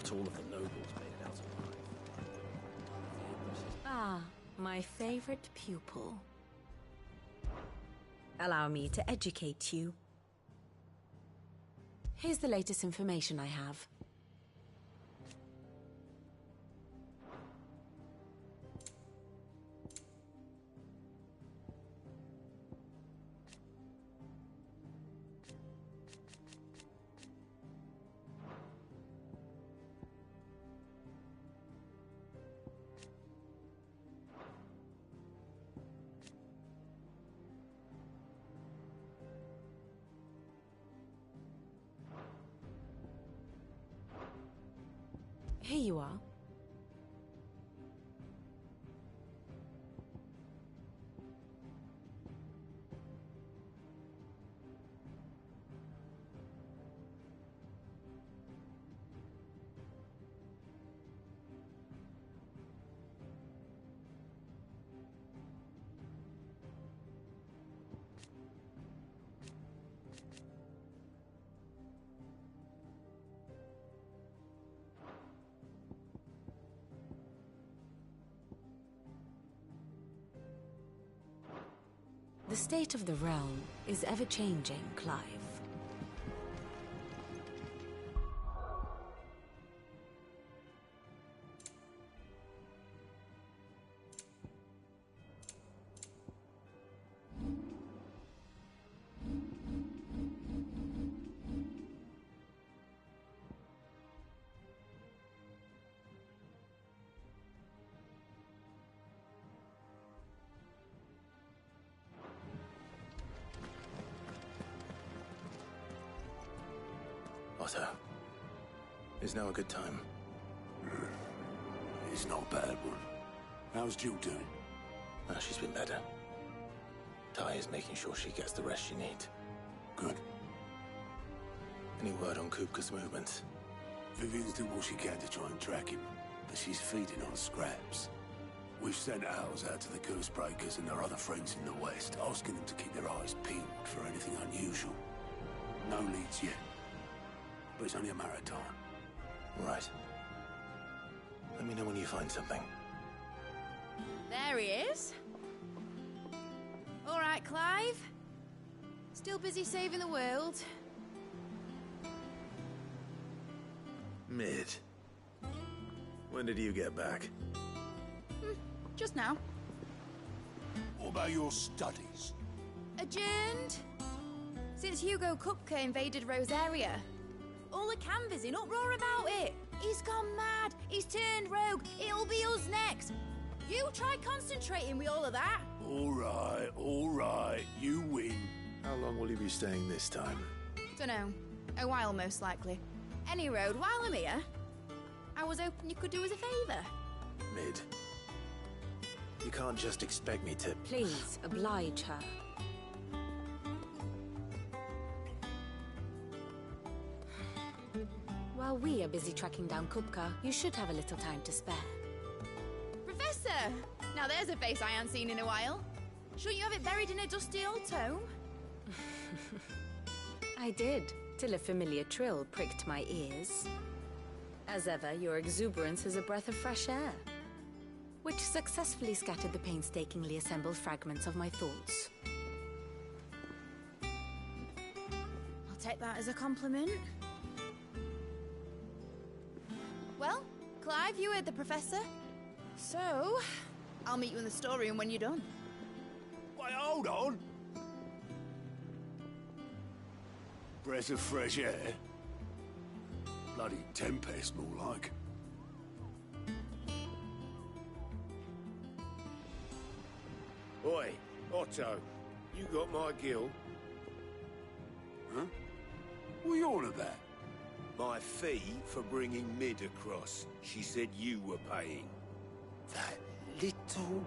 Not all of the nobles made it out alive. Ah, my favorite pupil. Allow me to educate you. Here's the latest information I have. Here you are. The state of the realm is ever-changing, Clive. Otto, is now a good time? It's not a bad one. How's Jill doing? Oh, she's been better. Ty is making sure she gets the rest she needs. Good. Any word on Kupka's movements? Vivian's doing what she can to try and track him, but she's feeding on scraps. We've sent ours out to the Cursebreakers and their other friends in the West, asking them to keep their eyes peeled for anything unusual. No leads yet, but it's only a matter of time. Right. Let me know when you find something. There he is. All right, Clive. Still busy saving the world. Mid. When did you get back? Just now. What about your studies? Adjourned. Since Hugo Kupka invaded Rosaria. All the canvassing in uproar about it. He's gone mad. He's turned rogue. It'll be us next. You try concentrating with all of that. All right. You win. How long will you be staying this time? Dunno. A while, most likely. Any road, while I'm here, I was hoping you could do us a favour. Mid. You can't just expect me to... Please, oblige her. While we are busy tracking down Kupka, you should have a little time to spare. Professor! Now there's a face I haven't seen in a while. Shouldn't you have it buried in a dusty old tome? I did, till a familiar trill pricked my ears. As ever, your exuberance is a breath of fresh air, which successfully scattered the painstakingly assembled fragments of my thoughts. I'll take that as a compliment. Well, Clive, you heard the Professor. So, I'll meet you in the storeroom when you're done. Wait, hold on. Breath of fresh air. Bloody tempest, more like. Oi, Otto, you got my gill? Huh? What are you on about? My fee for bringing Mid across. She said you were paying. That little...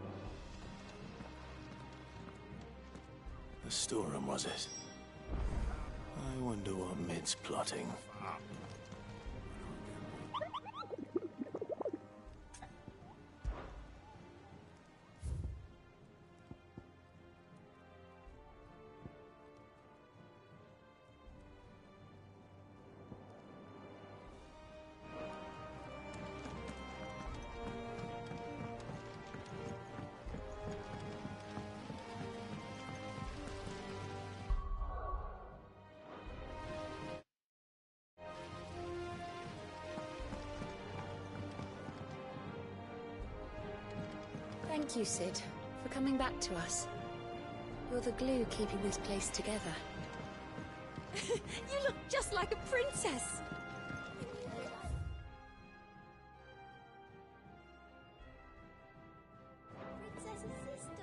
The storeroom, was it? I wonder what Mid's plotting. Thank you, Sid, for coming back to us. You're the glue keeping this place together. You look just like a princess! Princess's sister!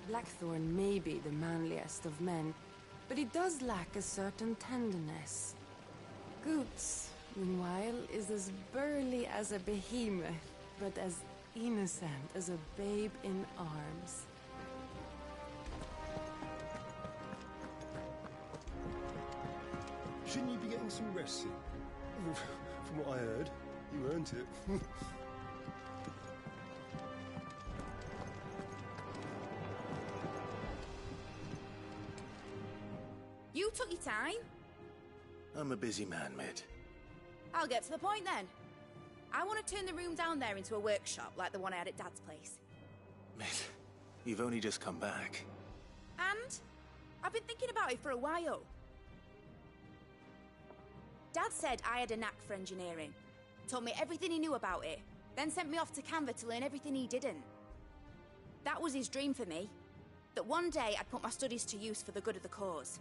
Blackthorn may be the manliest of men, but he does lack a certain tenderness. Goots, meanwhile, is as burly as a behemoth, but as innocent as a babe in arms. Shouldn't you be getting some rest soon? From what I heard, you earned it. You took your time. I'm a busy man, Mid. I'll get to the point then. I want to turn the room down there into a workshop like the one I had at Dad's place. Mid, you've only just come back. And I've been thinking about it for a while. Dad said I had a knack for engineering. Told me everything he knew about it, then sent me off to Canva to learn everything he didn't. That was his dream for me. That one day I'd put my studies to use for the good of the cause.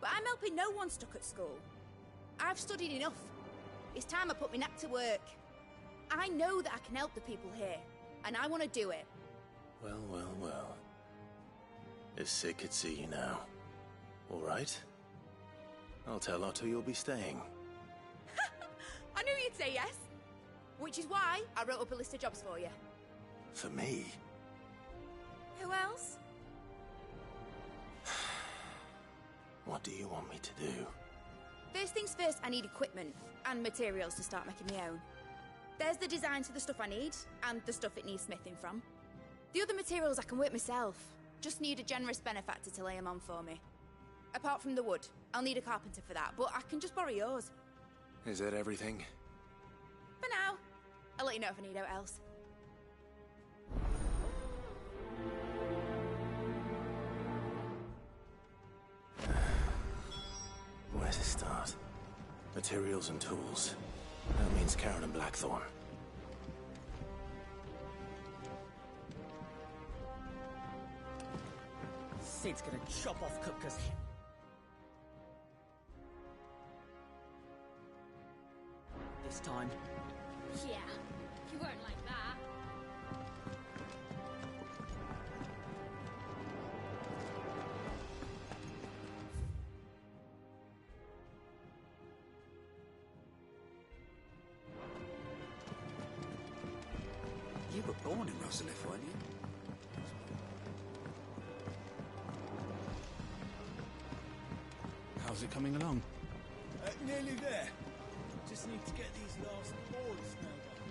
But I'm helping no one stuck at school. I've studied enough. It's time I put my knack to work. I know that I can help the people here, and I want to do it. Well, well, well. If Sid could see you now. All right. I'll tell Otto you'll be staying. I knew you'd say yes. Which is why I wrote up a list of jobs for you. For me? Who else? What do you want me to do? First things first, I need equipment and materials to start making my own. There's the designs for the stuff I need, and the stuff it needs smithing from. The other materials I can work myself. Just need a generous benefactor to lay them on for me. Apart from the wood, I'll need a carpenter for that, but I can just borrow yours. Is that everything? For now. I'll let you know if I need out else. Where to start? Materials and tools. That means Karen and Blackthorn. Sid's gonna chop off Kupka's head. This time. Yeah, you won't like that. You were born in Rosalith, weren't you? How's it coming along? Nearly there. Just need to get these last boards nailed up.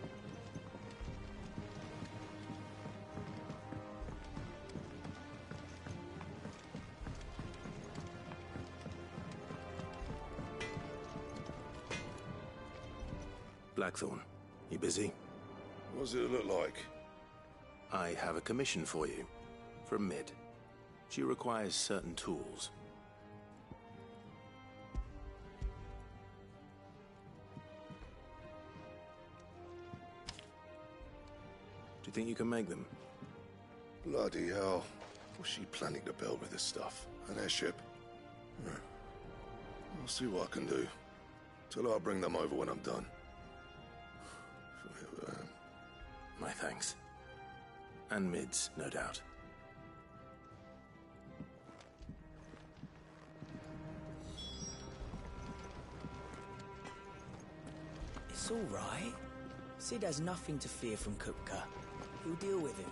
Blackthorn, you busy? What does it look like? I have a commission for you. From Mid. She requires certain tools. Do you think you can make them? Bloody hell. What's she planning to build with this stuff? An airship? I'll see what I can do. Tell her I'll bring them over when I'm done. My thanks. And Mid's, no doubt. It's all right. Sid has nothing to fear from Kupka. He'll deal with him.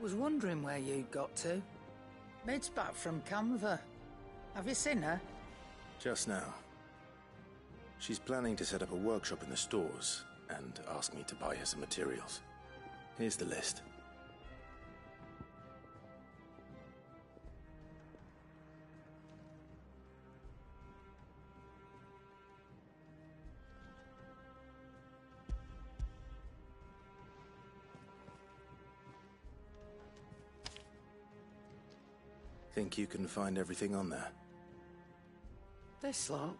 Was wondering where you'd got to. Mid's back from Canva. Have you seen her? Just now. She's planning to set up a workshop in the stores and asked me to buy her some materials. Here's the list. Think you can find everything on there? This lot?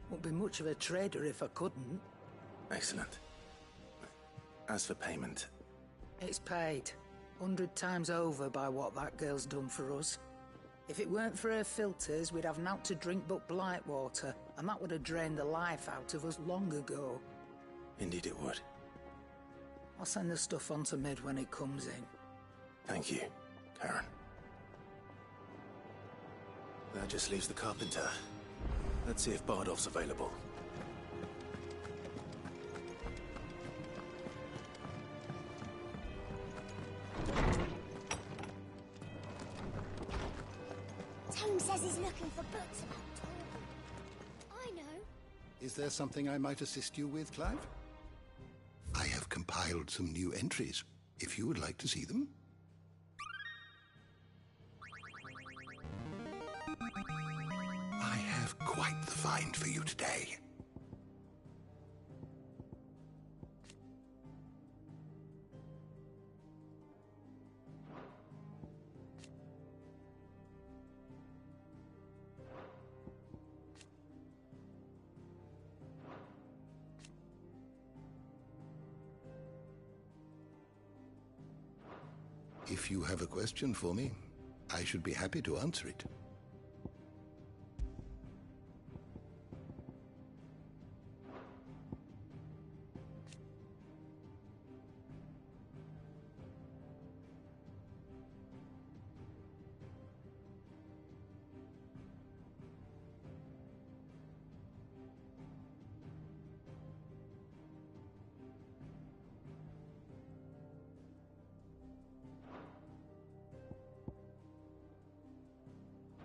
Wouldn't be much of a trader if I couldn't. Excellent. As for payment... It's paid. 100 times over by what that girl's done for us. If it weren't for her filters, we'd have naught to drink but blight water, and that would have drained the life out of us long ago. Indeed it would. I'll send the stuff on to Mid when it comes in. Thank you, Karen. That just leaves the carpenter. Let's see if Bardolph's available. Tone says he's looking for books about Torvald. I know. Is there something I might assist you with, Clive? I have compiled some new entries, if you would like to see them. I have quite the find for you today. If you have a question for me, I should be happy to answer it.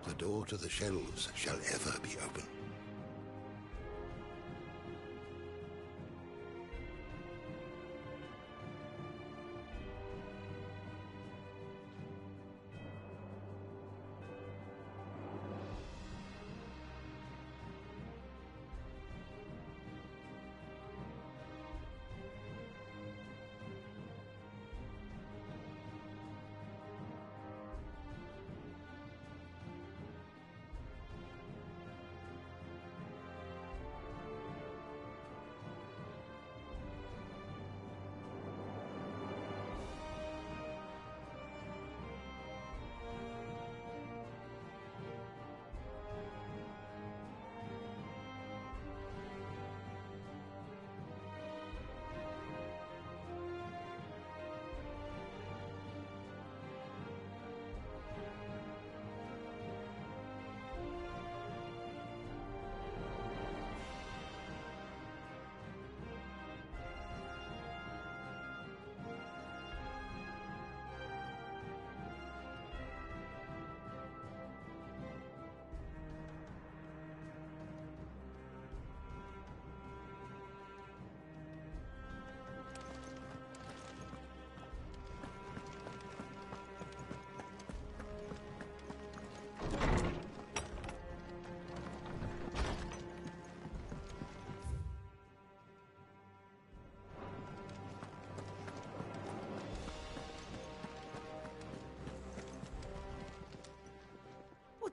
The door to the shelves shall ever be open.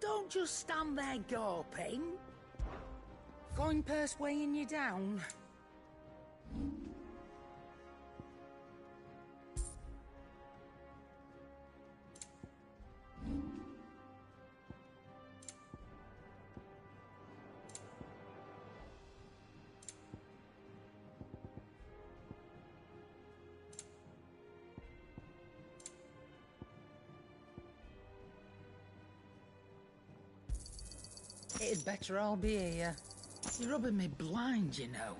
Don't just stand there gawping. Coin purse weighing you down. It'd better all be here. You're rubbing me blind, you know.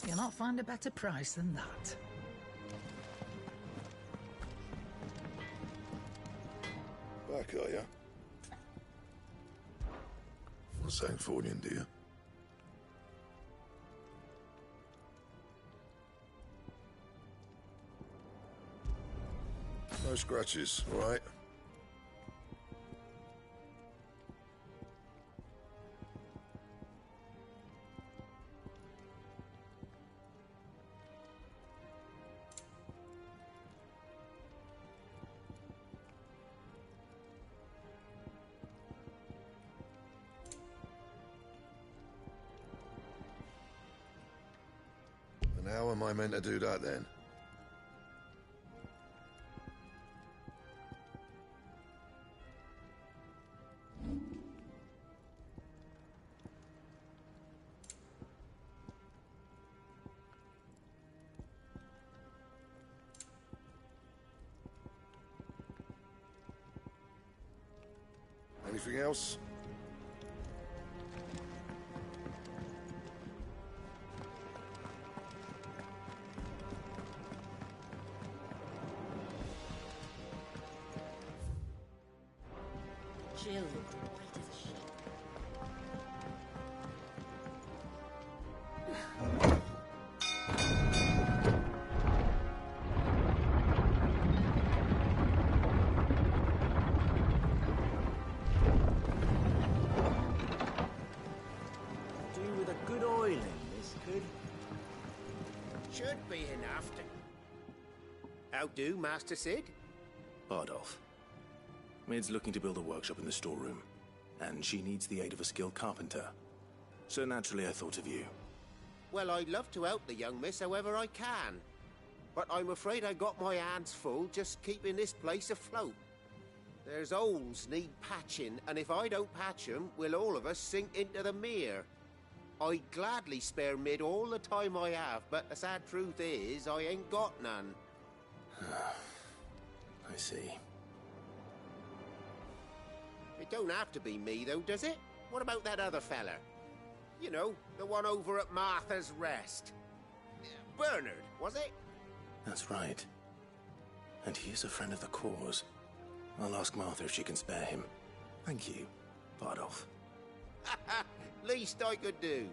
You'll not find a better price than that. Back, are ya? Not saying Fornian, do you? No scratches, all right? And how am I meant to do that then? Anything else? Jill, white as a sheet. Do with a good oiling, this could. Should be enough to... How do, Master Sid? Bardolph. Maid's looking to build a workshop in the storeroom, and she needs the aid of a skilled carpenter. So naturally I thought of you. Well, I'd love to help the young miss however I can. But I'm afraid I got my hands full just keeping this place afloat. There's holes need patching, and if I don't patch 'em, we'll all of us sink into the mere. I'd gladly spare Mid all the time I have, but the sad truth is, I ain't got none. I see. It don't have to be me, though, does it? What about that other fella? You know, the one over at Martha's Rest. Bernard, was it? That's right. And he is a friend of the cause. I'll ask Martha if she can spare him. Thank you, Bardolph. Least I could do.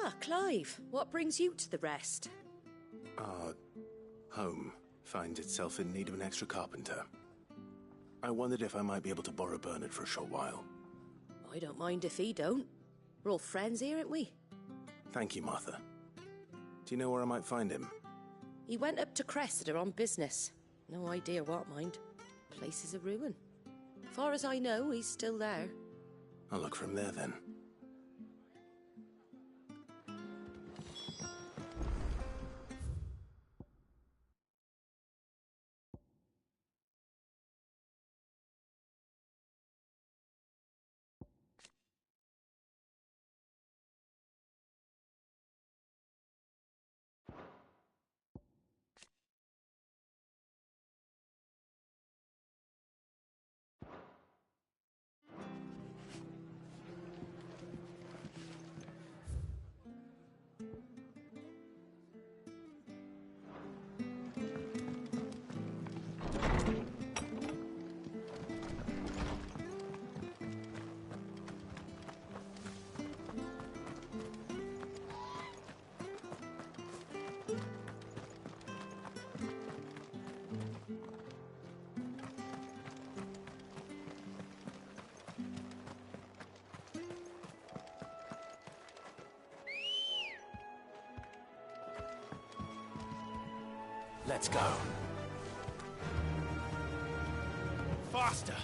Ah, Clive, what brings you to the Rest? Our home finds itself in need of an extra carpenter. I wondered if I might be able to borrow Bernard for a short while. I don't mind if he don't. We're all friends here, aren't we? Thank you, Martha. Do you know where I might find him? He went up to Cressida on business. No idea what, mind. Place is a ruin. Far as I know, he's still there. I'll look for him there, then. Let's go. Faster!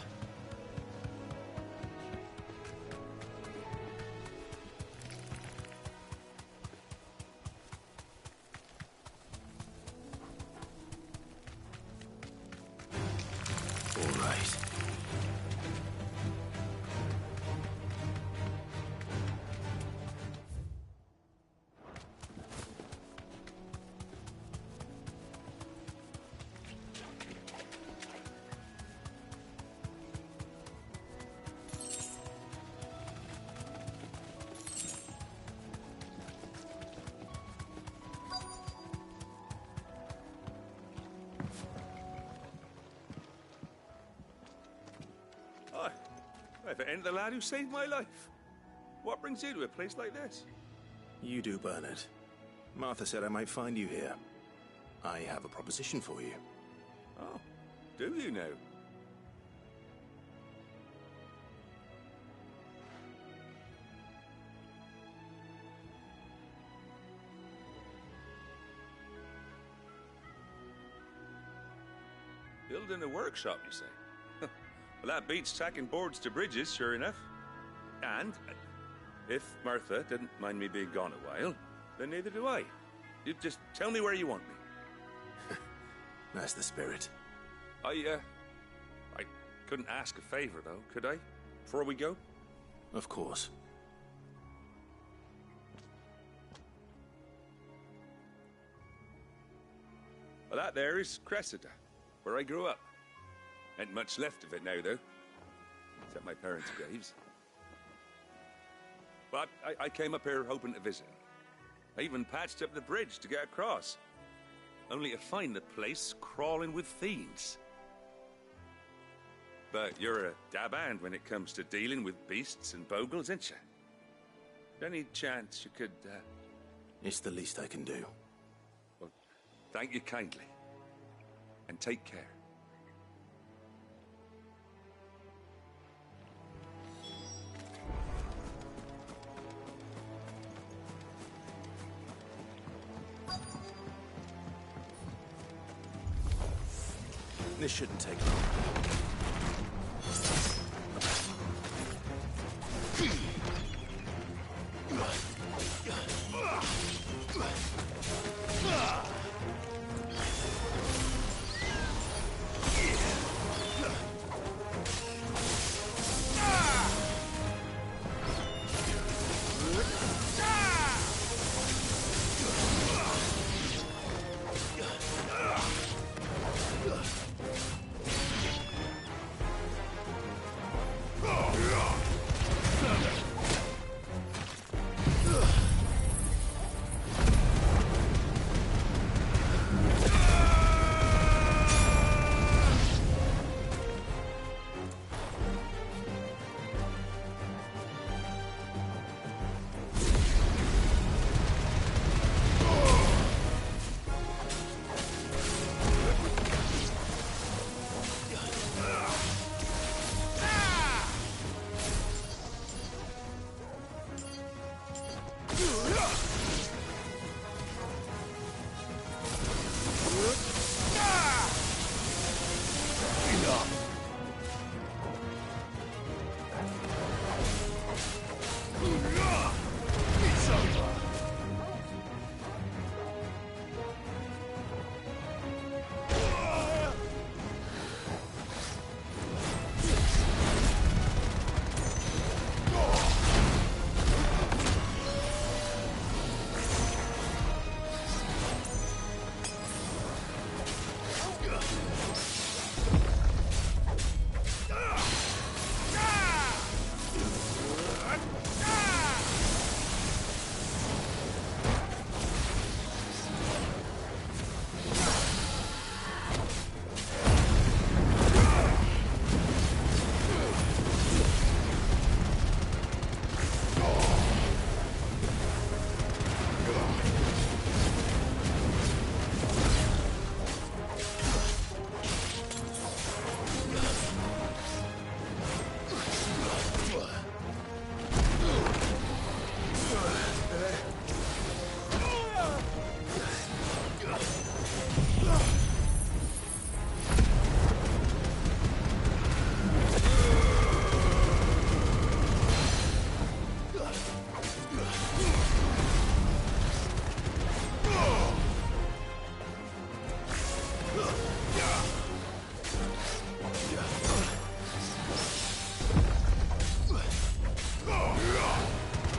All right. If it ain't the lad who saved my life. What brings you to a place like this? You do, Bernard. Martha said I might find you here. I have a proposition for you. Oh, do you now? Building a workshop, you say? Well, that beats tacking boards to bridges, sure enough. And if Martha didn't mind me being gone a while, then neither do I. You just tell me where you want me. That's the spirit. I couldn't ask a favor, though, could I? Before we go? Of course. Well, that there is Cressida, where I grew up. Ain't much left of it now, though. Except my parents' graves. But I came up here hoping to visit. I even patched up the bridge to get across. Only to find the place crawling with fiends. But you're a dab hand when it comes to dealing with beasts and bogles, ain't you? Any chance you could, It's the least I can do. Well, thank you kindly. And take care. This shouldn't take long.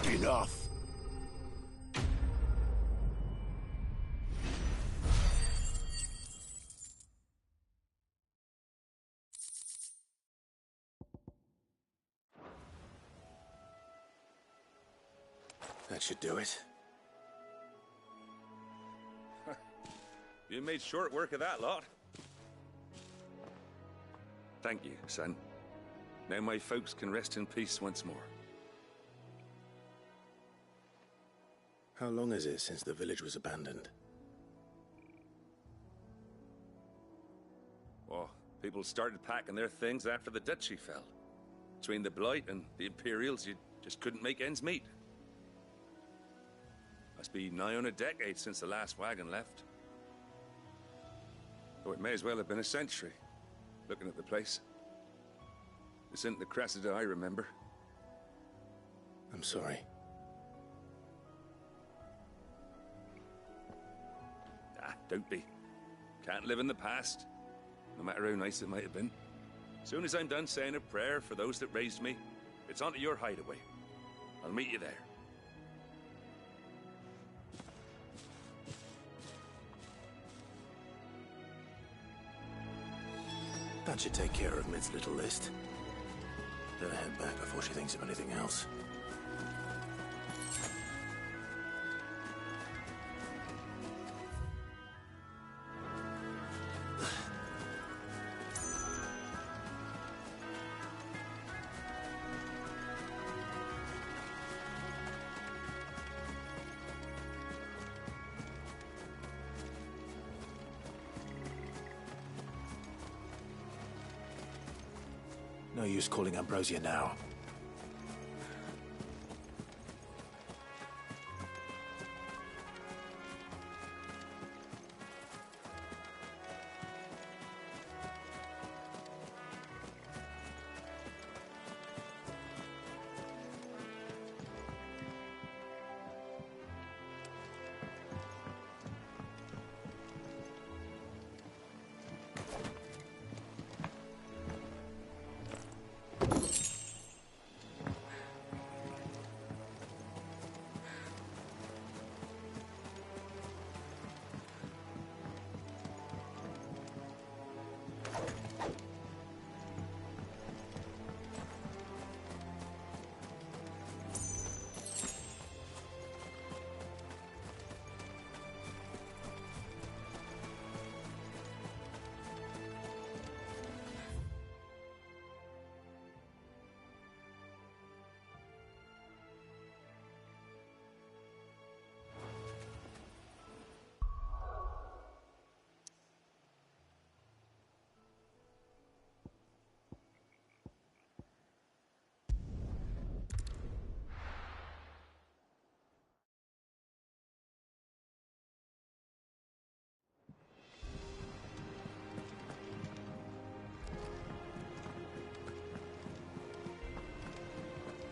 Enough. That should do it. You made short work of that lot. Thank you, son. Now my folks can rest in peace once more. How long is it since the village was abandoned? Oh, people started packing their things after the duchy fell. Between the Blight and the Imperials, you just couldn't make ends meet. Must be nigh on a decade since the last wagon left. Oh, it may as well have been a century, looking at the place. This isn't the Cressida I remember. I'm sorry. Ah, don't be. Can't live in the past, no matter how nice it might have been. As soon as I'm done saying a prayer for those that raised me, it's onto your hideaway. I'll meet you there. That should take care of Mid's little list. Better head back before she thinks of anything else. No use calling Ambrosia now.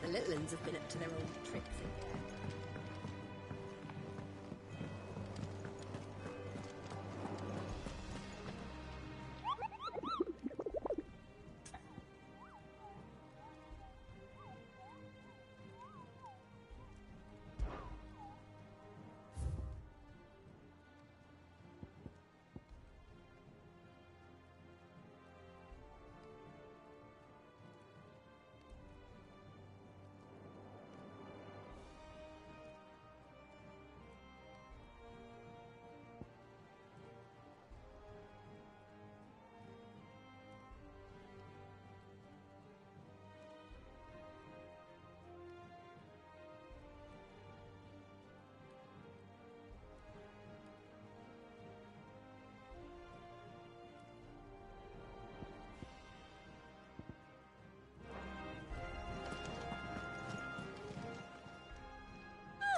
The little uns have been up to their old tricks again.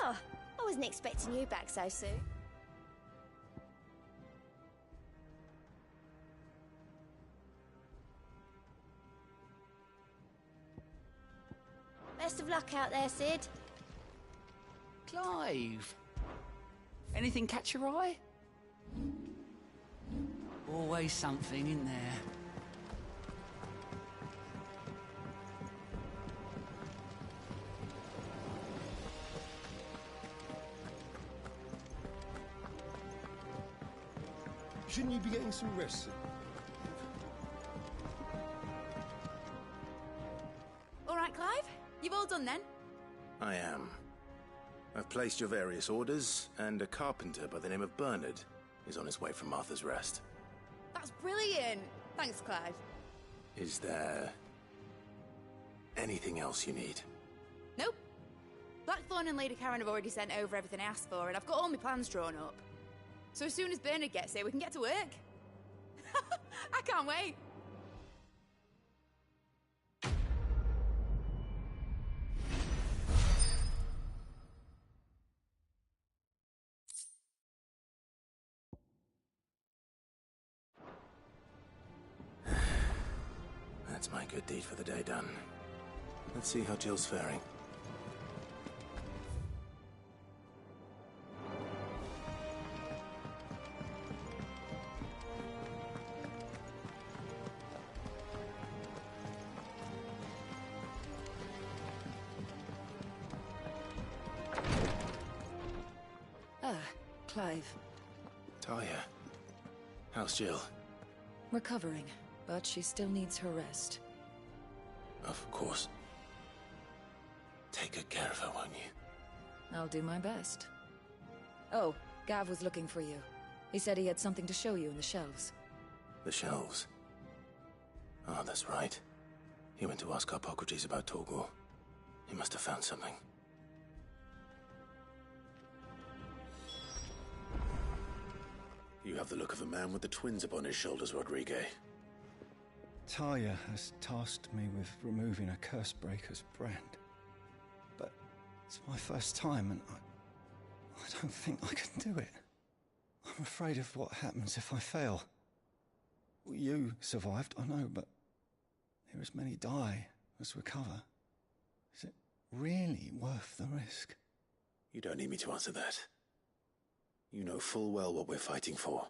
Oh, I wasn't expecting you back so soon. Best of luck out there, Sid. Clive! Anything catch your eye? Always something in there. Shouldn't you be getting some rest soon? All right, Clive? You've all done then? I am. I've placed your various orders, and a carpenter by the name of Bernard is on his way from Martha's Rest. That's brilliant! Thanks, Clive. Is there anything else you need? Nope. Blackthorn and Lady Karen have already sent over everything I asked for, and I've got all my plans drawn up. So as soon as Bernard gets here, we can get to work. I can't wait. That's my good deed for the day done. Let's see how Jill's faring. Clive. Talia. How's Jill? Recovering, but she still needs her rest. Of course. Take good care of her, won't you? I'll do my best. Oh, Gav was looking for you. He said he had something to show you in the shelves. The shelves? Oh, that's right. He went to ask Harpocrates about Torgor. He must have found something. You have the look of a man with the twins upon his shoulders, Rodrigue. Talia has tasked me with removing a Cursebreaker's brand. But it's my first time, and I don't think I can do it. I'm afraid of what happens if I fail. You survived, I know, but there as many die as recover. Is it really worth the risk? You don't need me to answer that. You know full well what we're fighting for.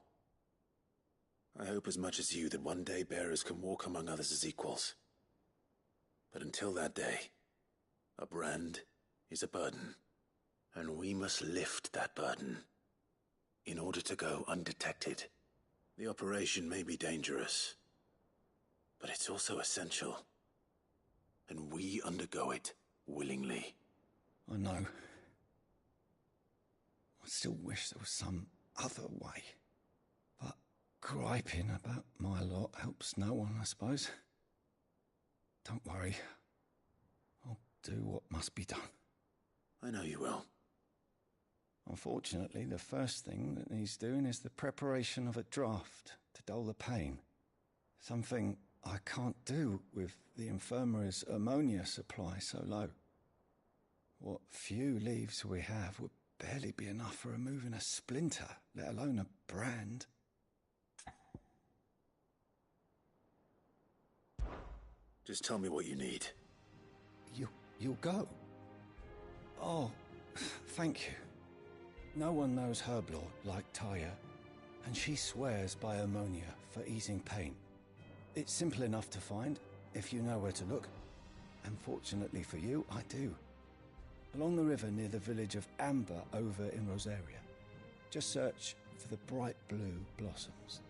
I hope as much as you that one day bearers can walk among others as equals. But until that day, a brand is a burden, and we must lift that burden in order to go undetected. The operation may be dangerous, but it's also essential, and we undergo it willingly. I know. I still wish there was some other way. But griping about my lot helps no one, I suppose. Don't worry. I'll do what must be done. I know you will. Unfortunately, the first thing that needs doing is the preparation of a draft to dull the pain. Something I can't do with the infirmary's ammonia supply so low. What few leaves we have would barely be enough for removing a splinter, let alone a brand. Just tell me what you need. You'll go? Oh, thank you. No one knows Herblore like Talia, and she swears by ammonia for easing pain. It's simple enough to find, if you know where to look. And fortunately for you, I do. Along the river near the village of Amber over in Rosaria. Just search for the bright blue blossoms.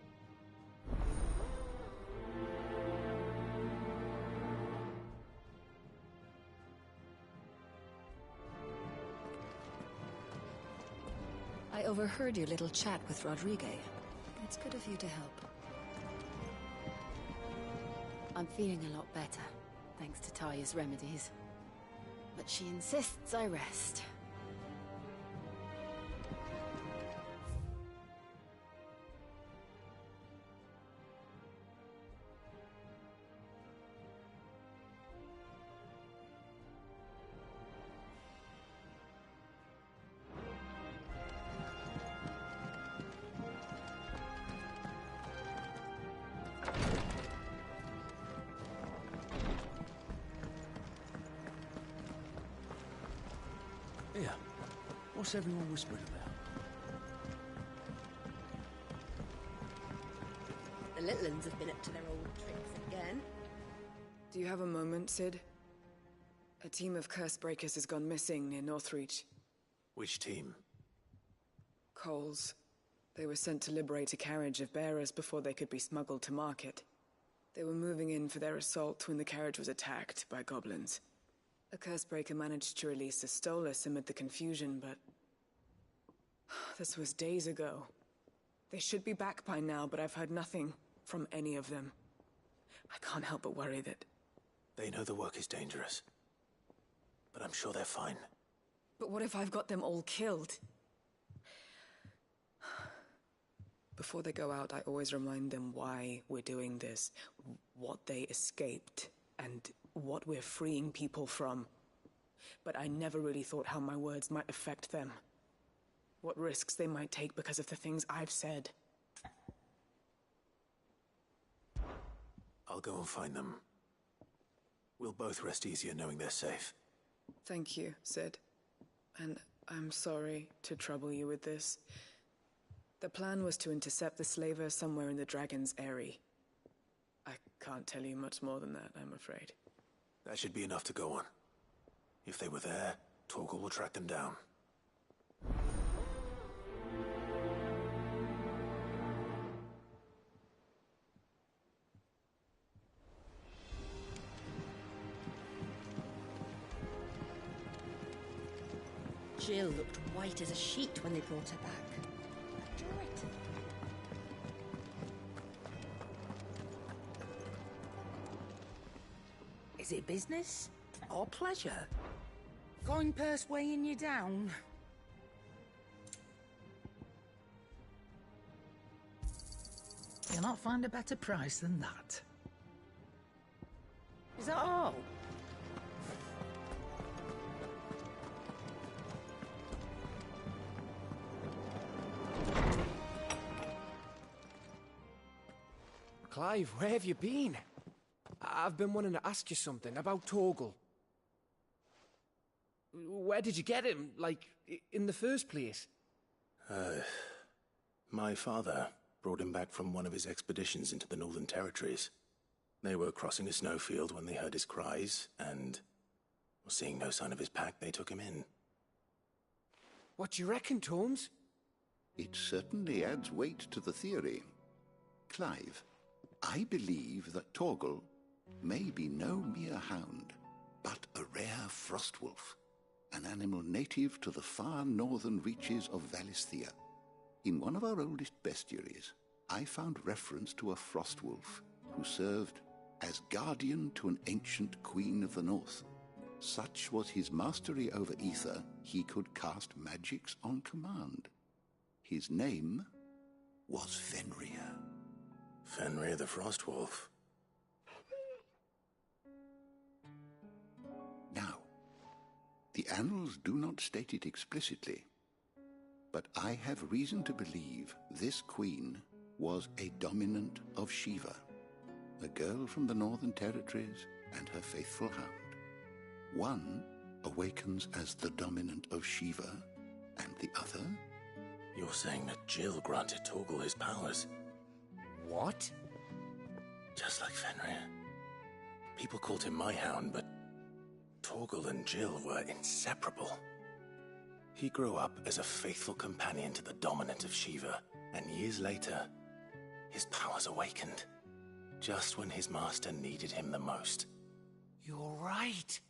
I overheard your little chat with Rodrigue. It's good of you to help. I'm feeling a lot better, thanks to Talia's remedies. But she insists I rest. Here, what's everyone whispering about? The little ones have been up to their old tricks again. Do you have a moment, Sid? A team of Cursebreakers has gone missing near Northreach. Which team? Coles. They were sent to liberate a carriage of bearers before they could be smuggled to market. They were moving in for their assault when the carriage was attacked by goblins. A Cursebreaker managed to release a Stolas amid the confusion, but... this was days ago. They should be back by now, but I've heard nothing from any of them. I can't help but worry that... They know the work is dangerous. But I'm sure they're fine. But what if I've got them all killed? Before they go out, I always remind them why we're doing this, what they escaped, and what we're freeing people from. But I never really thought how my words might affect them. What risks they might take because of the things I've said. I'll go and find them. We'll both rest easier knowing they're safe. Thank you, Sid. And I'm sorry to trouble you with this. The plan was to intercept the slaver somewhere in the Dragon's Eyrie. I can't tell you much more than that, I'm afraid. That should be enough to go on. If they were there, Torgal will track them down. Jill looked white as a sheet when they brought her back. I draw it. Is it business or pleasure? Coin purse weighing you down? You'll not find a better price than that. Is that all? Clive, where have you been? I've been wanting to ask you something about Torgal. Where did you get him, like, in the first place? My father brought him back from one of his expeditions into the Northern Territories. They were crossing a snowfield when they heard his cries, and, seeing no sign of his pack, they took him in. What do you reckon, Tomes? It certainly adds weight to the theory. Clive, I believe that Torgal may be no mere hound, but a rare frostwolf, an animal native to the far northern reaches of Valisthea. In one of our oldest bestiaries, I found reference to a frostwolf who served as guardian to an ancient queen of the north. Such was his mastery over ether, he could cast magics on command. His name was Fenrir. Fenrir the Frostwolf. Now, the annals do not state it explicitly, but I have reason to believe this queen was a dominant of Shiva, a girl from the Northern Territories and her faithful hound. One awakens as the dominant of Shiva, and the other... You're saying that Jill granted Torgal his powers? What? Just like Fenrir. People called him my hound, but Torgal and Jill were inseparable. He grew up as a faithful companion to the dominant of Shiva, and years later, his powers awakened, just when his master needed him the most. You're right.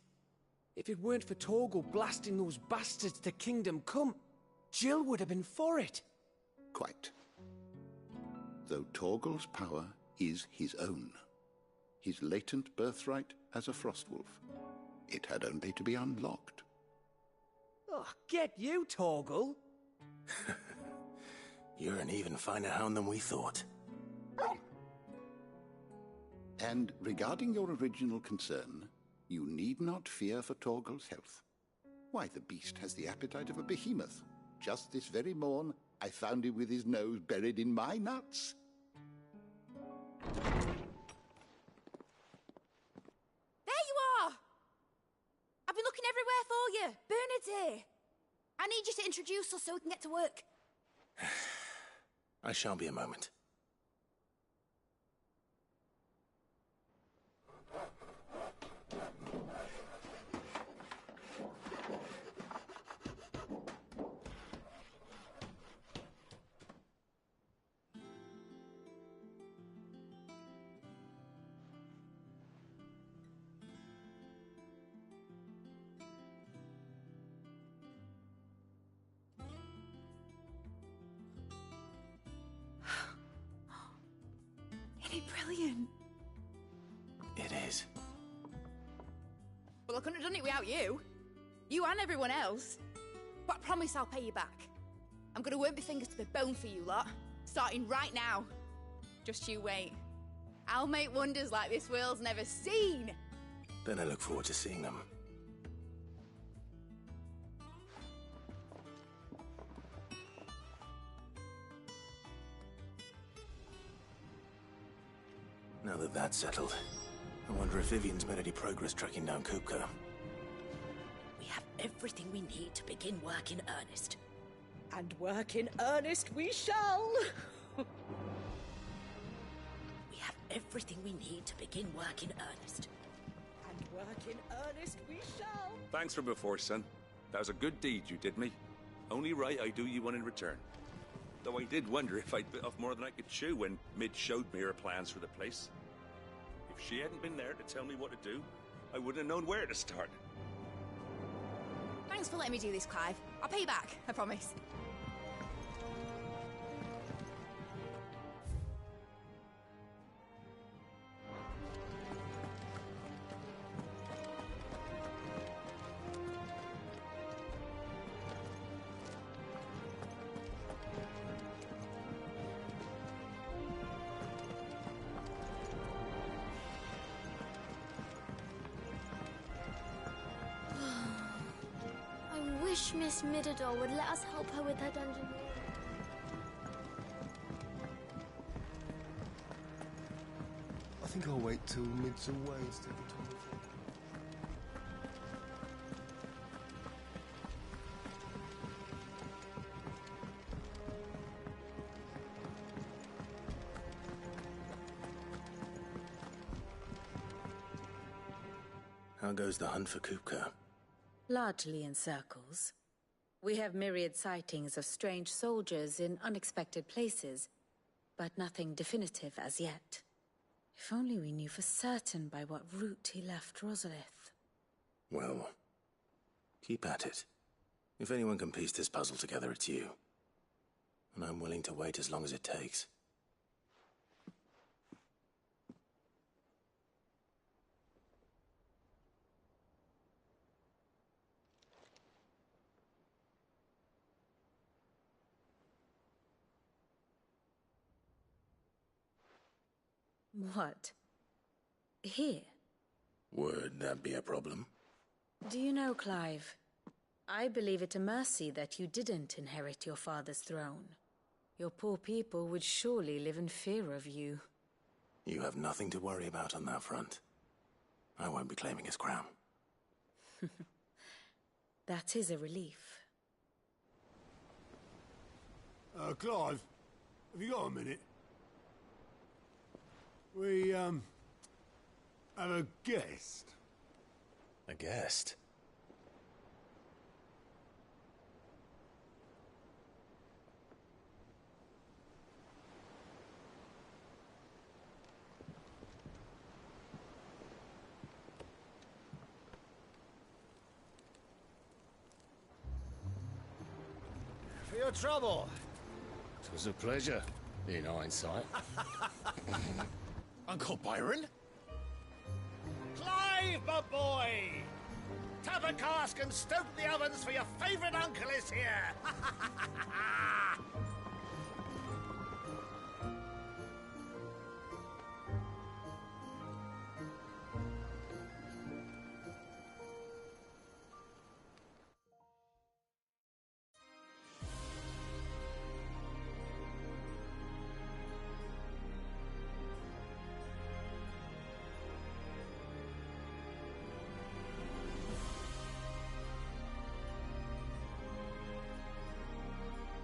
If it weren't for Torgal blasting those bastards to Kingdom Come, Jill would have been for it. Quite. Though Torgal's power is his own, his latent birthright as a Frostwolf, it had only to be unlocked. Oh, get you, Torgal! You're an even finer hound than we thought. And regarding your original concern, you need not fear for Torgal's health. Why, the beast has the appetite of a behemoth. Just this very morn, I found him with his nose buried in my nuts. There you are! I've been looking everywhere for you. Bernard's here. I need you to introduce us so we can get to work. I shan't be a moment. I couldn't have done it without you. You and everyone else. But I promise I'll pay you back. I'm gonna work my fingers to the bone for you lot, starting right now. Just you wait. I'll make wonders like this world's never seen. Then I look forward to seeing them. Now that that's settled, I wonder if Vivian's made any progress tracking down Kupka. We have everything we need to begin work in earnest. And work in earnest we shall! We have everything we need to begin work in earnest. And work in earnest we shall! Thanks for before, son. That was a good deed you did me. Only right I do you one in return. Though I did wonder if I'd bit off more than I could chew when Mid showed me her plans for the place. If she hadn't been there to tell me what to do, I wouldn't have known where to start. Thanks for letting me do this, Clive. I'll pay you back, I promise. I wish Miss Midador would let us help her with her dungeon. I think I'll wait till Mid's away instead of time. How goes the hunt for Kupka? Largely in circles. We have myriad sightings of strange soldiers in unexpected places, but nothing definitive as yet. If only we knew for certain by what route he left Rosalith. Well, keep at it. If anyone can piece this puzzle together, it's you. And I'm willing to wait as long as it takes. What? Here? Would that be a problem? Do you know, Clive, I believe it a mercy that you didn't inherit your father's throne. Your poor people would surely live in fear of you. You have nothing to worry about on that front. I won't be claiming his crown. That is a relief. Clive, have you got a minute? We, have a guest. A guest? For your trouble. It was a pleasure, in hindsight. Uncle Byron? Clive, my boy! Tap a cask and stoke the ovens for your favourite uncle is here!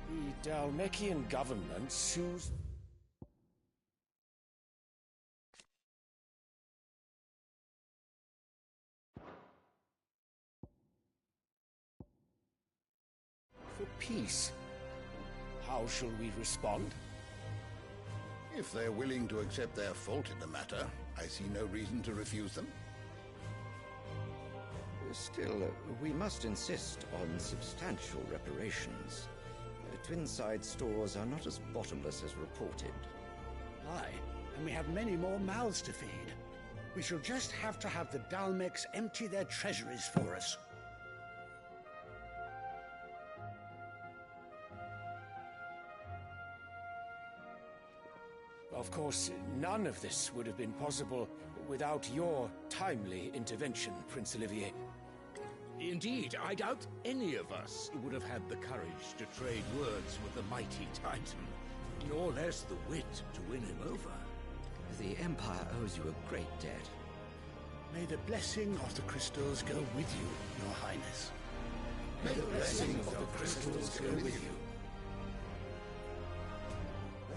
The Dalmekian government sues... for peace. How shall we respond? If they're willing to accept their fault in the matter, I see no reason to refuse them. Still, we must insist on substantial reparations. Twinside stores are not as bottomless as reported. Aye, and we have many more mouths to feed. We shall just have to have the Dalmex empty their treasuries for us. Of course, none of this would have been possible without your timely intervention, Prince Olivier. Indeed, I doubt any of us would have had the courage to trade words with the mighty Titan, nor less the wit to win him over. The Empire owes you a great debt. May the blessing of the crystals go with you, Your Highness. May the blessing of the crystals go with you.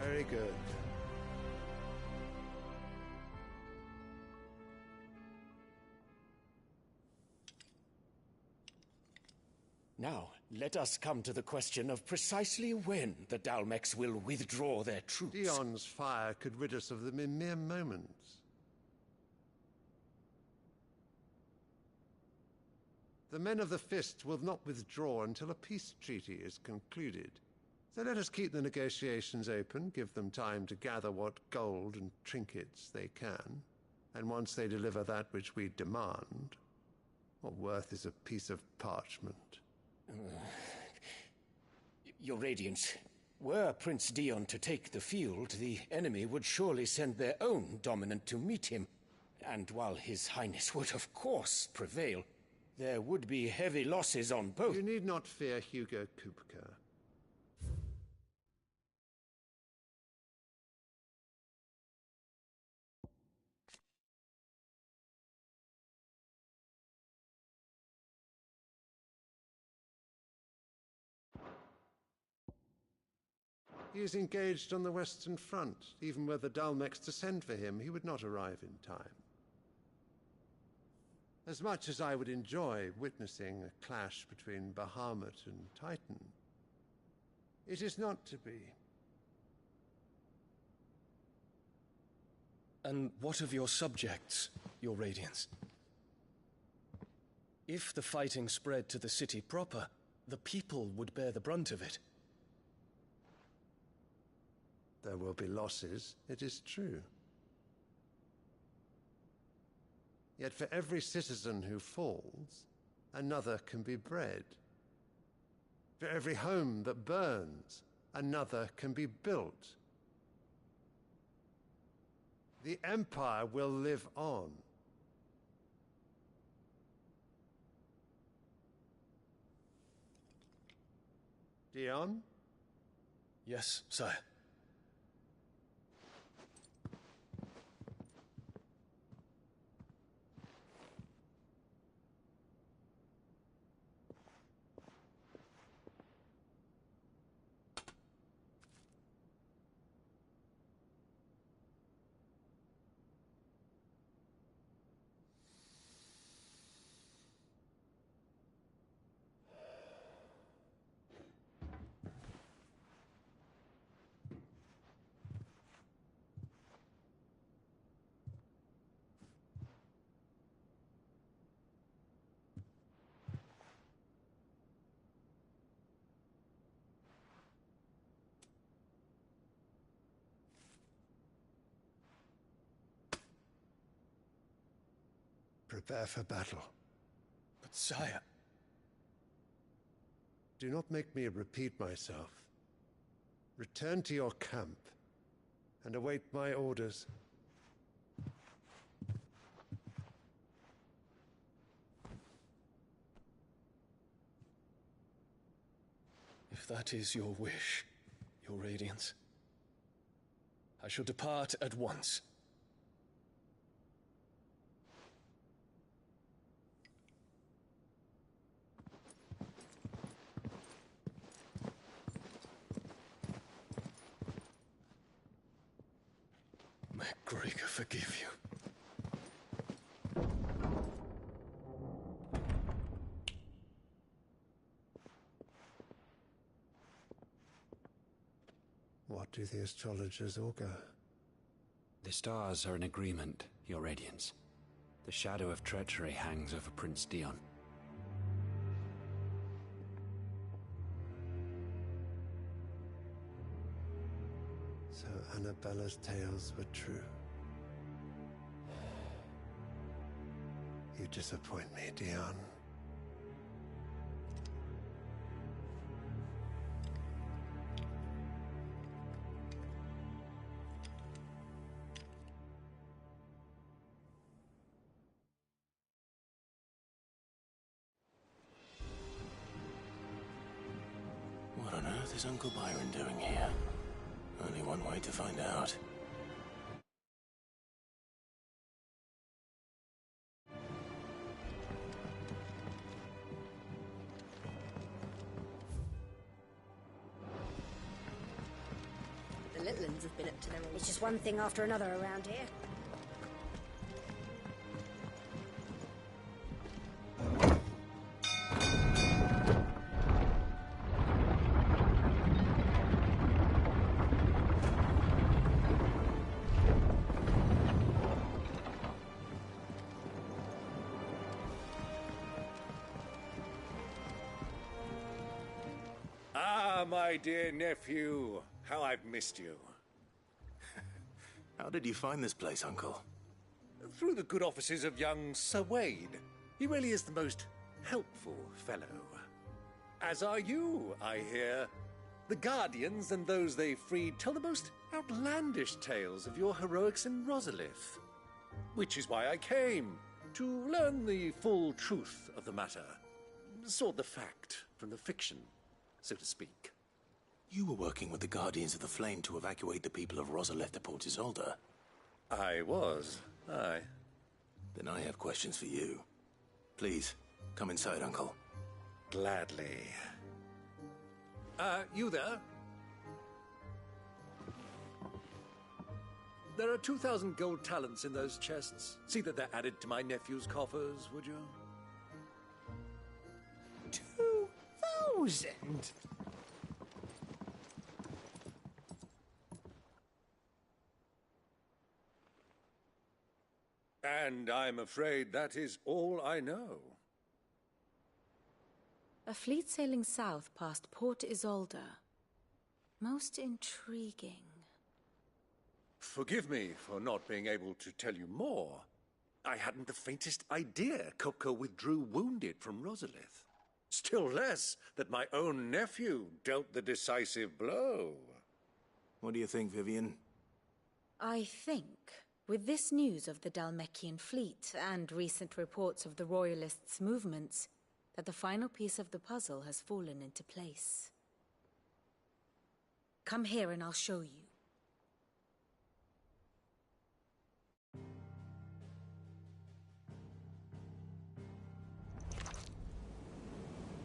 Very good. Now, let us come to the question of precisely when the Dalmex will withdraw their troops. Dion's fire could rid us of them in mere moments. The men of the Fist will not withdraw until a peace treaty is concluded. So let us keep the negotiations open, give them time to gather what gold and trinkets they can, and once they deliver that which we demand, what worth is a piece of parchment? Your Radiance, were Prince Dion to take the field, the enemy would surely send their own dominant to meet him. And while His Highness would of course prevail, there would be heavy losses on both. You need not fear Hugo Kupka. He is engaged on the Western Front. Even were the Dalmex to send for him, he would not arrive in time. As much as I would enjoy witnessing a clash between Bahamut and Titan, it is not to be. And what of your subjects, Your Radiance? If the fighting spread to the city proper, the people would bear the brunt of it. There will be losses, it is true. Yet for every citizen who falls, another can be bred. For every home that burns, another can be built. The Empire will live on. Dion? Yes, sire. Prepare for battle. But sire... Do not make me repeat myself. Return to your camp and await my orders. If that is your wish, Your Radiance, I shall depart at once. May Gregor forgive you. What do the astrologers augur? The stars are in agreement, Your Radiance. The shadow of treachery hangs over Prince Dion. So Annabella's tales were true. disappoint me, Dion. What on earth is Uncle Byron doing here? Only one way to find out. The little ones have been up to their old... It's just one thing after another around here. Ah, my dear nephew. How I've missed you. How did you find this place, Uncle? Through the good offices of young Sir Wade. He really is the most helpful fellow. As are you, I hear. The Guardians and those they freed tell the most outlandish tales of your heroics in Rosalith. Which is why I came, to learn the full truth of the matter. Sort the fact from the fiction, so to speak. You were working with the Guardians of the Flame to evacuate the people of Rosalith to Port Isolde. I was, aye. Then I have questions for you. Please, come inside, Uncle. Gladly. You there? There are 2,000 gold talents in those chests. See that they're added to my nephew's coffers, would you? 2,000? And I'm afraid that is all I know. A fleet sailing south past Port Isolde. Most intriguing. Forgive me for not being able to tell you more. I hadn't the faintest idea Kupka withdrew wounded from Rosalith. Still less that my own nephew dealt the decisive blow. What do you think, Vivian? I think, with this news of the Dalmekian fleet and recent reports of the Royalists' movements, that the final piece of the puzzle has fallen into place. Come here and I'll show you.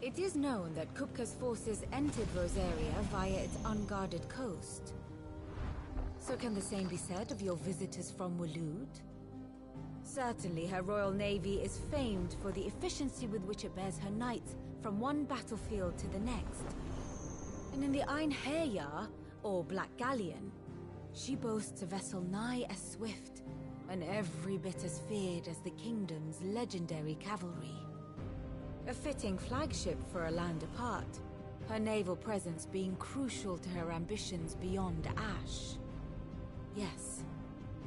It is known that Kupka's forces entered Rosaria via its unguarded coast. So can the same be said of your visitors from Waloed? Certainly her Royal Navy is famed for the efficiency with which it bears her knights from one battlefield to the next. And in the Einherjar, or Black Galleon, she boasts a vessel nigh as swift and every bit as feared as the kingdom's legendary cavalry. A fitting flagship for a land apart, her naval presence being crucial to her ambitions beyond Ash. Yes,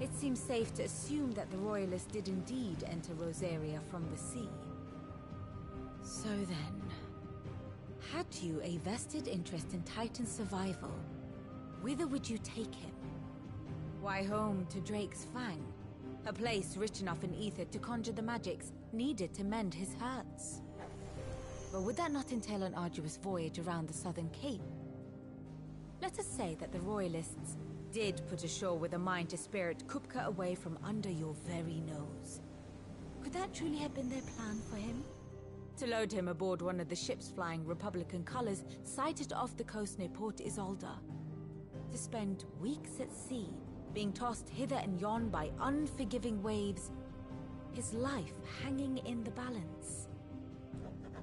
it seems safe to assume that the Royalists did indeed enter Rosaria from the sea. So then, had you a vested interest in Titan's survival, whither would you take him? Why, home to Drake's Fang, a place rich enough in ether to conjure the magics needed to mend his hurts. But would that not entail an arduous voyage around the southern cape? Let us say that the Royalists did put ashore with a mind to spirit Kupka away from under your very nose. Could that truly have been their plan for him? To load him aboard one of the ships flying Republican colors sighted off the coast near Port Isolde. To spend weeks at sea, being tossed hither and yon by unforgiving waves, his life hanging in the balance.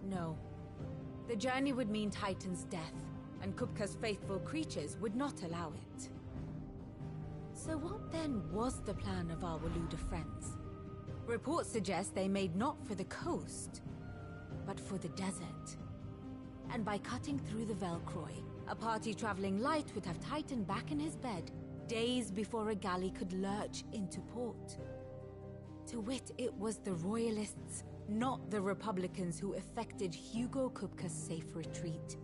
No. The journey would mean Titan's death, and Kupka's faithful creatures would not allow it. So what then was the plan of our Waloed friends? Reports suggest they made not for the coast, but for the desert. And by cutting through the Velcroy, a party traveling light would have Titan back in his bed days before a galley could lurch into port. To wit, it was the Royalists, not the Republicans, who effected Hugo Kupka's safe retreat.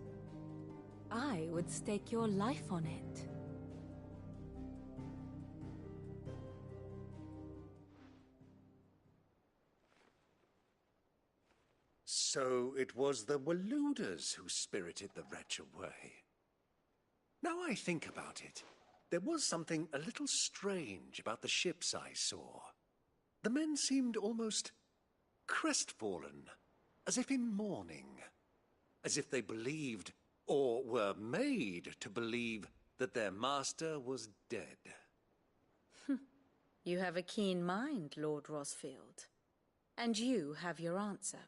I would stake your life on it. So it was the Waluders who spirited the wretch away. Now I think about it, there was something a little strange about the ships I saw. The men seemed almost crestfallen, as if in mourning, as if they believed, or were made to believe, that their master was dead. You have a keen mind, Lord Rosfield. And you have your answer.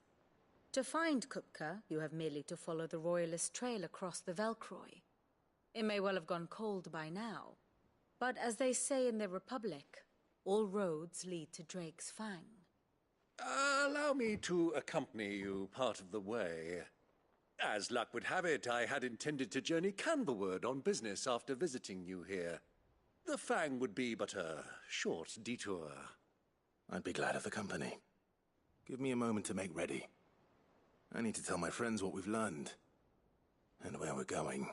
To find Kupka, you have merely to follow the Royalist trail across the Velcroy. It may well have gone cold by now, but as they say in the Republic, all roads lead to Drake's Fang. Allow me to accompany you part of the way. As luck would have it, I had intended to journey Canberward on business after visiting you here. The Fang would be but a short detour. I'd be glad of the company. Give me a moment to make ready. I need to tell my friends what we've learned, and where we're going.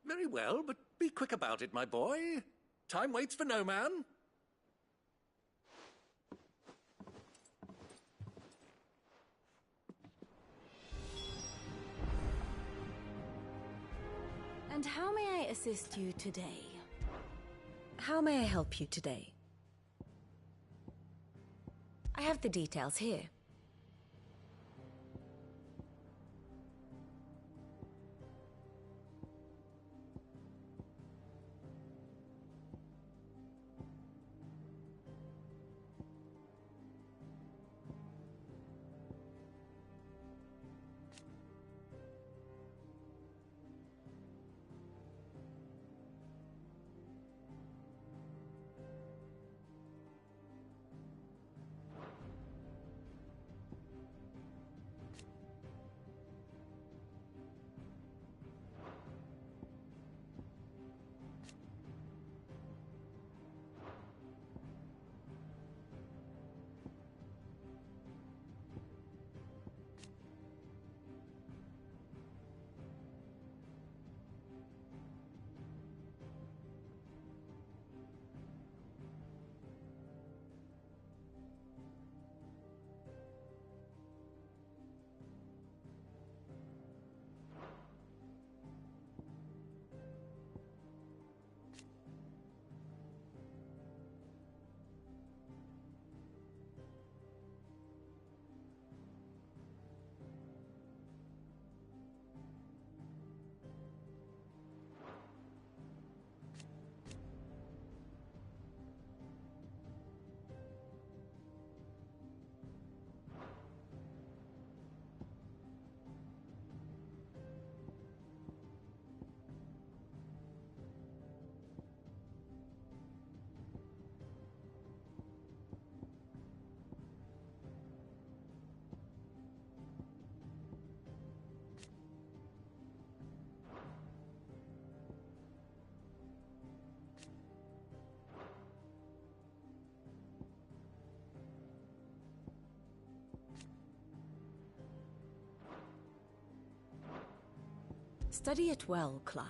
Very well, but be quick about it, my boy. Time waits for no man. And how may I assist you today? How may I help you today? I have the details here. Study it well, Clive.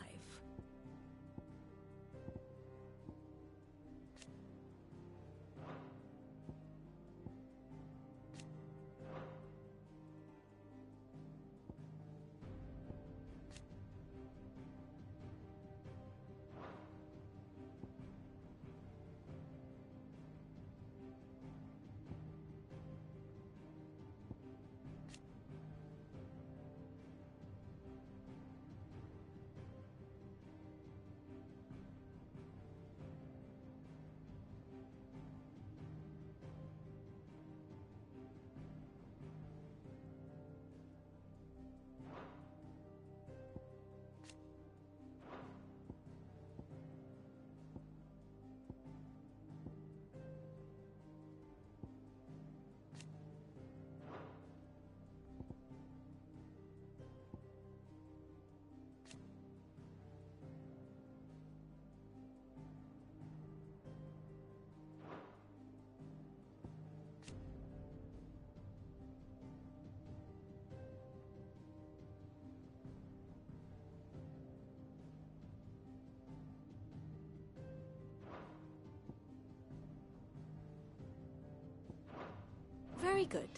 Very good.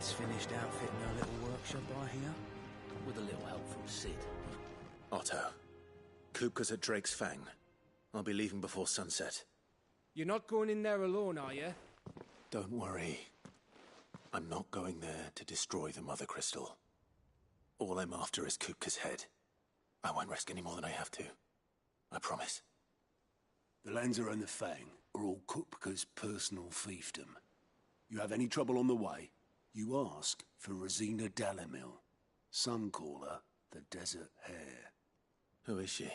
Sid's finished outfitting her little workshop, I hear. With a little help from Sid. Otto, Kupka's at Drake's Fang. I'll be leaving before sunset. You're not going in there alone, are you? Don't worry. I'm not going there to destroy the Mother Crystal. All I'm after is Kupka's head. I won't risk any more than I have to. I promise. The Lancer and the Fang are all Kupka's personal fiefdom. You have any trouble on the way, you ask for Rosina Dalamil. Some call her the Desert Hare. Who is she?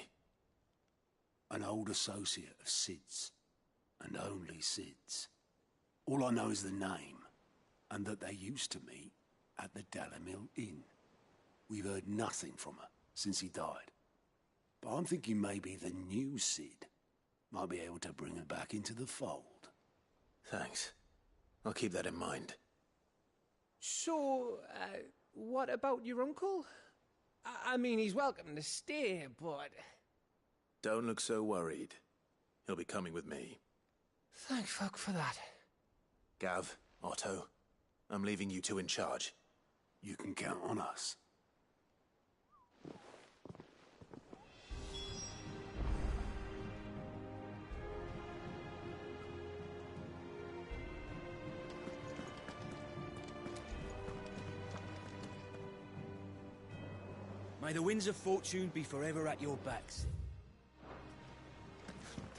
An old associate of Sid's. And only Sid's. All I know is the name, and that they used to meet at the Dalamil Inn. We've heard nothing from her since he died. But I'm thinking maybe the new Sid might be able to bring her back into the fold. Thanks. I'll keep that in mind. So, what about your uncle? I mean, he's welcome to stay, but... Don't look so worried. He'll be coming with me. Thank fuck for that. Gav, Otto, I'm leaving you two in charge. You can count on us. May the winds of fortune be forever at your backs.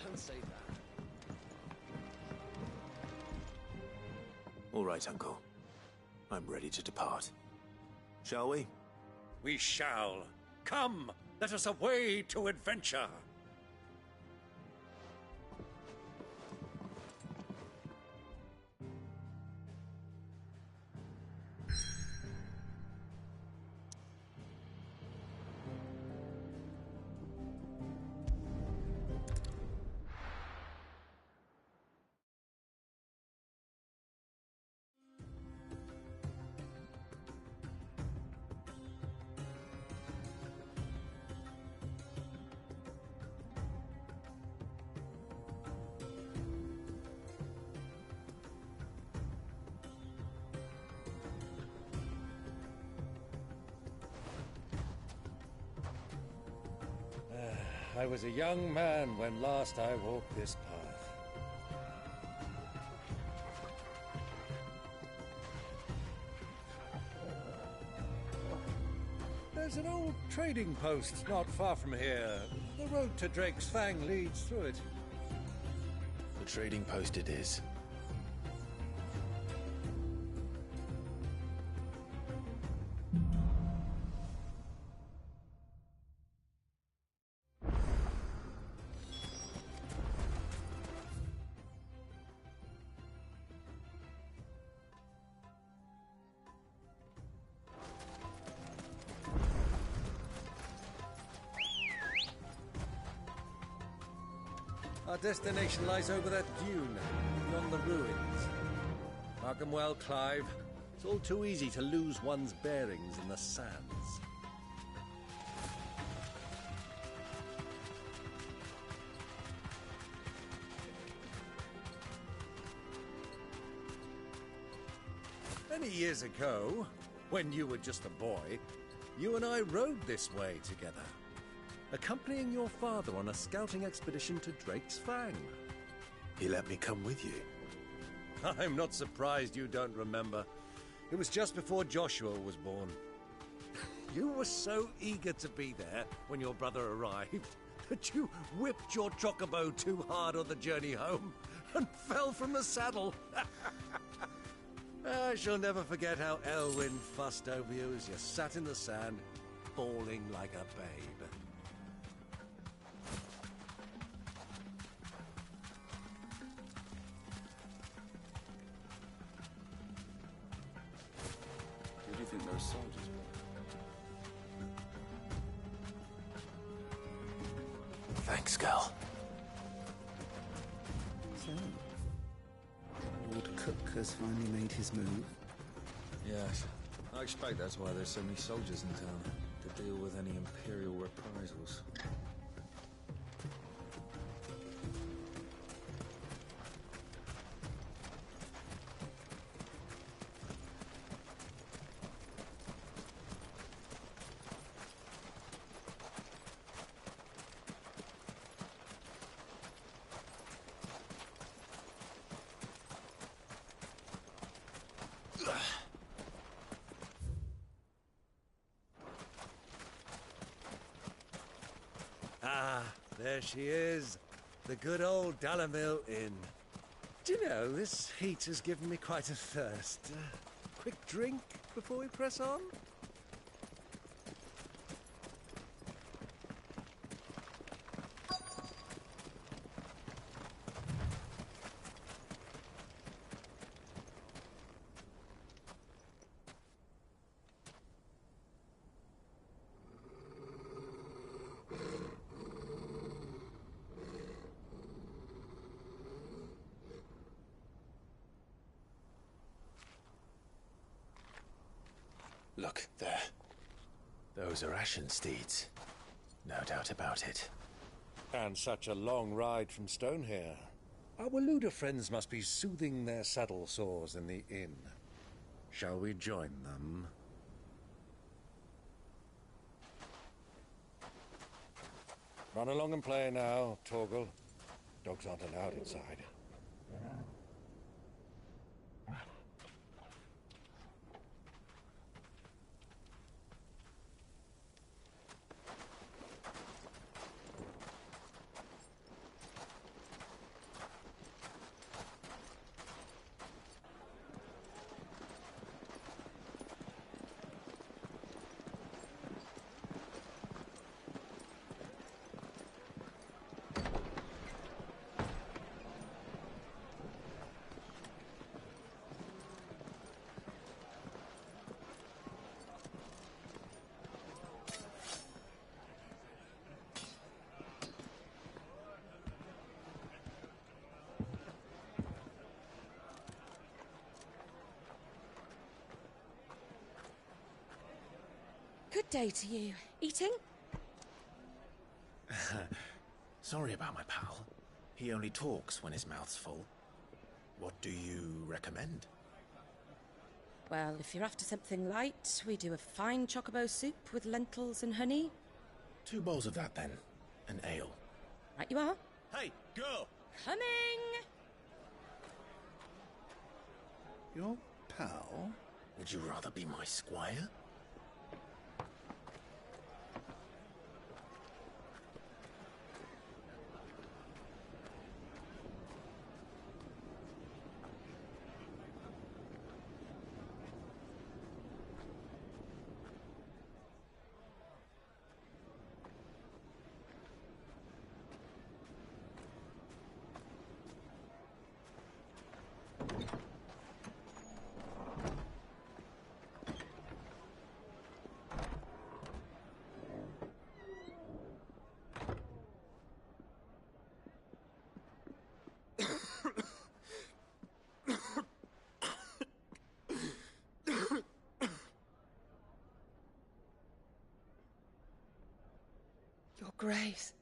Don't say that. All right, Uncle. I'm ready to depart. Shall we? We shall. Come, let us away to adventure. I was a young man when last I walked this path. There's an old trading post not far from here. The road to Drake's Fang leads through it. The trading post it is. Our destination lies over that dune, beyond the ruins. Mark 'em well, Clive. It's all too easy to lose one's bearings in the sands. Many years ago, when you were just a boy, you and I rode this way together, accompanying your father on a scouting expedition to Drake's Fang. He let me come with you. I'm not surprised you don't remember. It was just before Joshua was born. You were so eager to be there when your brother arrived that you whipped your chocobo too hard on the journey home and fell from the saddle. I shall never forget how Elwyn fussed over you as you sat in the sand, bawling like a babe. Who do you think those soldiers were? Thanks, girl. So, Lord Kupka's finally made his move. Yes. I expect that's why there's so many soldiers in town, to deal with any Imperial reprisals. There she is. The good old Dalamil Inn. Do you know, this heat has given me quite a thirst. Quick drink before we press on? Look, there. Those are Ashen steeds. No doubt about it. And such a long ride from Stonehair. Our Waluda friends must be soothing their saddle sores in the inn. Shall we join them? Run along and play now, Torgal. Dogs aren't allowed inside. Good day to you. Eating? Sorry about my pal. He only talks when his mouth's full. What do you recommend? Well, if you're after something light, we do a fine chocobo soup with lentils and honey. 2 bowls of that, then. An ale. Right you are. Hey, girl! Coming! Your pal? Would you rather be my squire? Your Grace,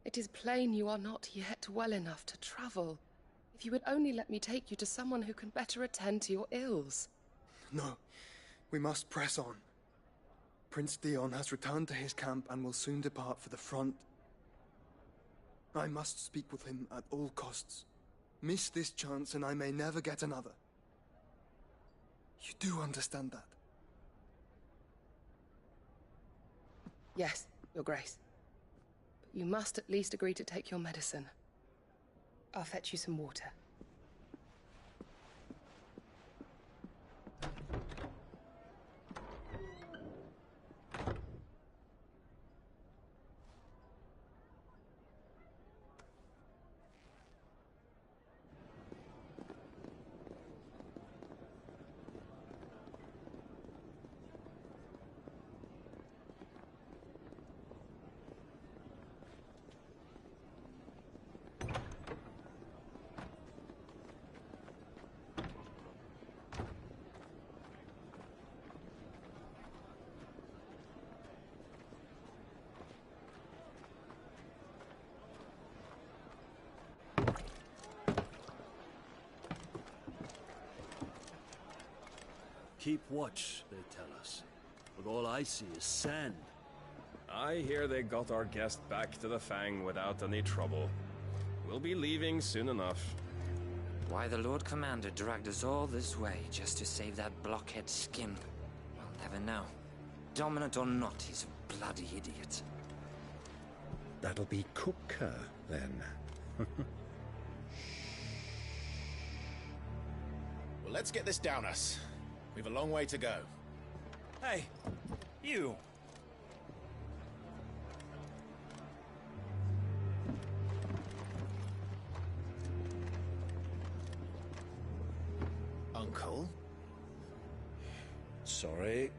it is plain you are not yet well enough to travel. If you would only let me take you to someone who can better attend to your ills. No, we must press on. Prince Dion has returned to his camp and will soon depart for the front. I must speak with him at all costs. Miss this chance and I may never get another. You do understand that? Yes, Your Grace. But you must at least agree to take your medicine. I'll fetch you some water. Keep watch, they tell us. But all I see is sand. I hear they got our guest back to the Fang without any trouble. We'll be leaving soon enough. Why the Lord Commander dragged us all this way just to save that blockhead skimp, we'll never know. Dominant or not, he's a bloody idiot. That'll be cooker, then. Well, let's get this down us. We've a long way to go. Hey, you! Uncle? Sorry.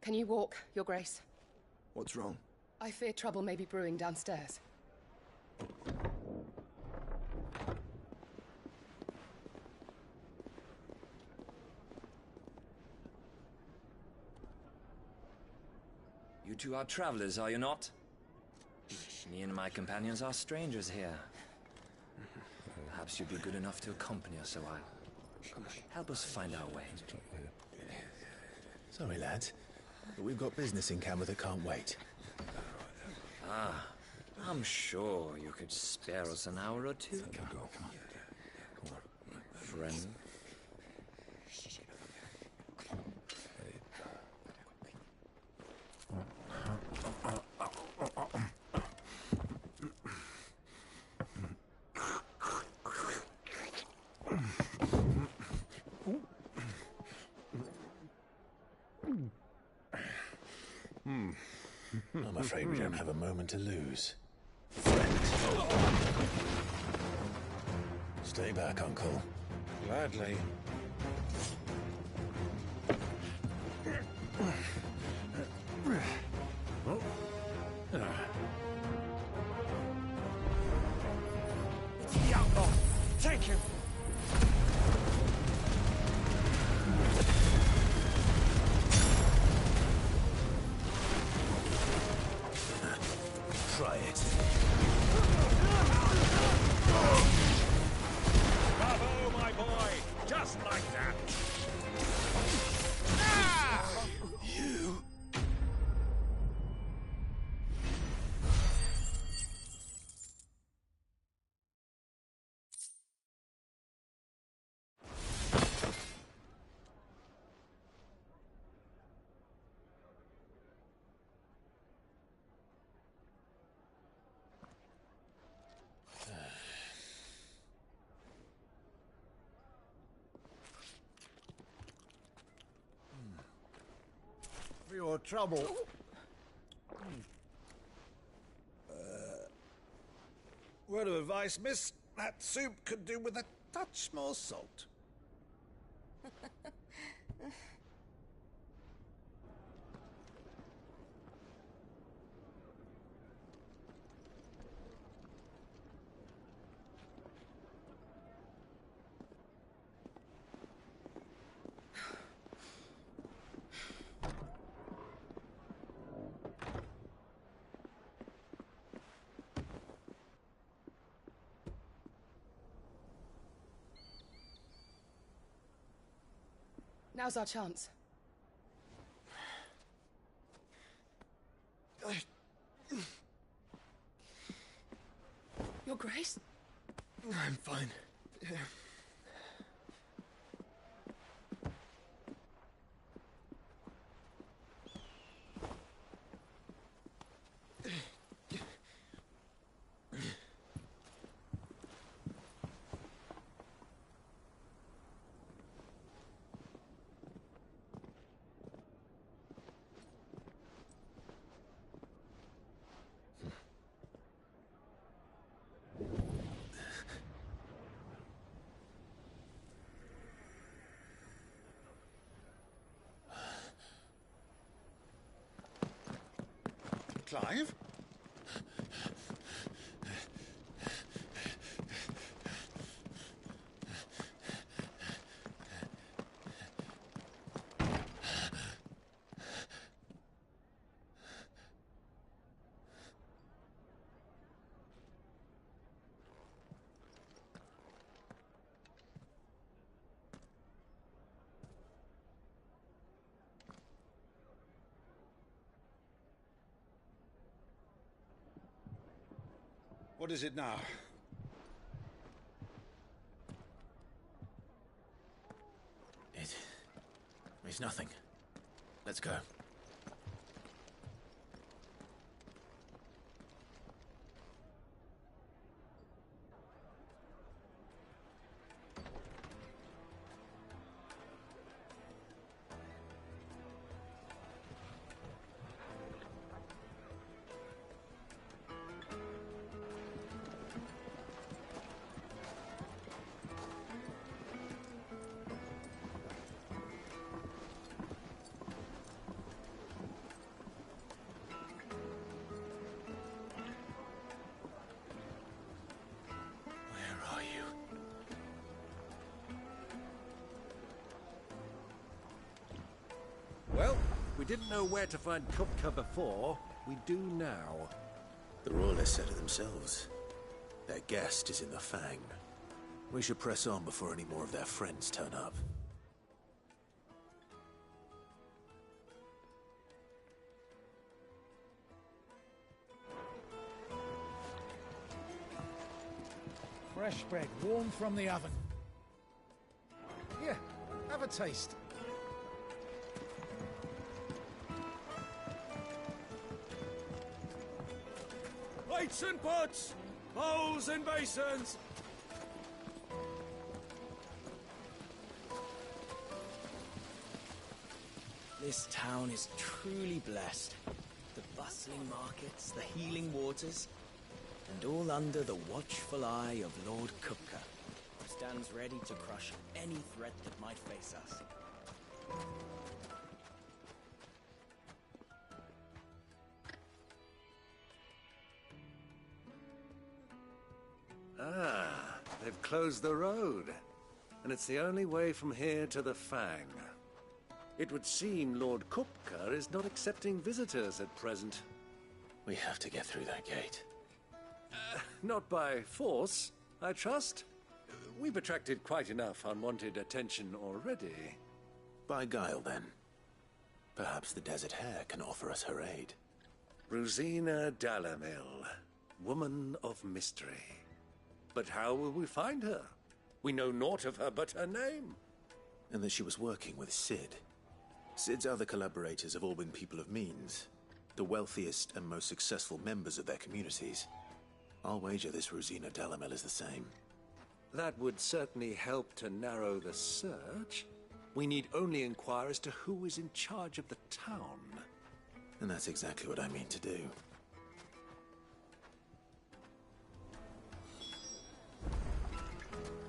Can you walk, Your Grace? What's wrong? I fear trouble may be brewing downstairs. You two are travelers, are you not? Me and my companions are strangers here. Perhaps you'd be good enough to accompany us a while. Help us find our way. Sorry, lads, but we've got business in camera that can't wait. Ah, I'm sure you could spare us an hour or two. Come on. Friend. I'm afraid we don't have a moment to lose. Stay back, Uncle. Gladly. It's the outlaw! Take him! Try it. Bravo, my boy! Just like that! You... For your trouble. Word of advice, miss. That soup could do with a touch more salt. Now's our chance. Your Grace? I'm fine. Clive? What is it now? It's nothing. Let's go. Well, we didn't know where to find Kupka before. We do now. The Royalists said it themselves. Their guest is in the Fang. We should press on before any more of their friends turn up. Fresh bread, warm from the oven. Here, have a taste. Plates and pots! Bowls and basins! This town is truly blessed. The bustling markets, the healing waters, and all under the watchful eye of Lord Kupka, who stands ready to crush any threat that might face us. Ah, they've closed the road. And it's the only way from here to the Fang. It would seem Lord Kupka is not accepting visitors at present. We have to get through that gate. Not by force, I trust. We've attracted quite enough unwanted attention already. By guile, then. Perhaps the Desert Hare can offer us her aid. Rosina Dalamil, woman of mystery. But how will we find her? We know naught of her but her name. And that she was working with Sid. Sid's other collaborators have all been people of means, the wealthiest and most successful members of their communities. I'll wager this Rosina Dalamel is the same. That would certainly help to narrow the search. We need only inquire as to who is in charge of the town. And that's exactly what I mean to do.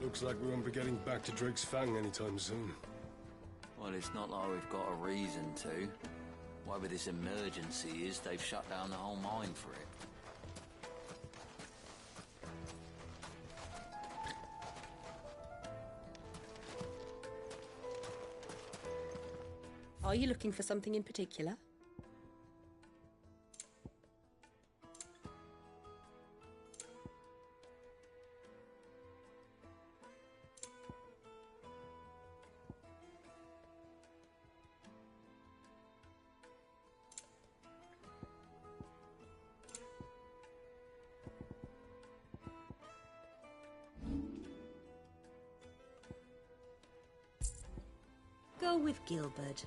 Looks like we won't be getting back to Drake's Fang anytime soon. Well, it's not like we've got a reason to. Whatever this emergency is, they've shut down the whole mine for it. Are you looking for something in particular? Go with Gilbert.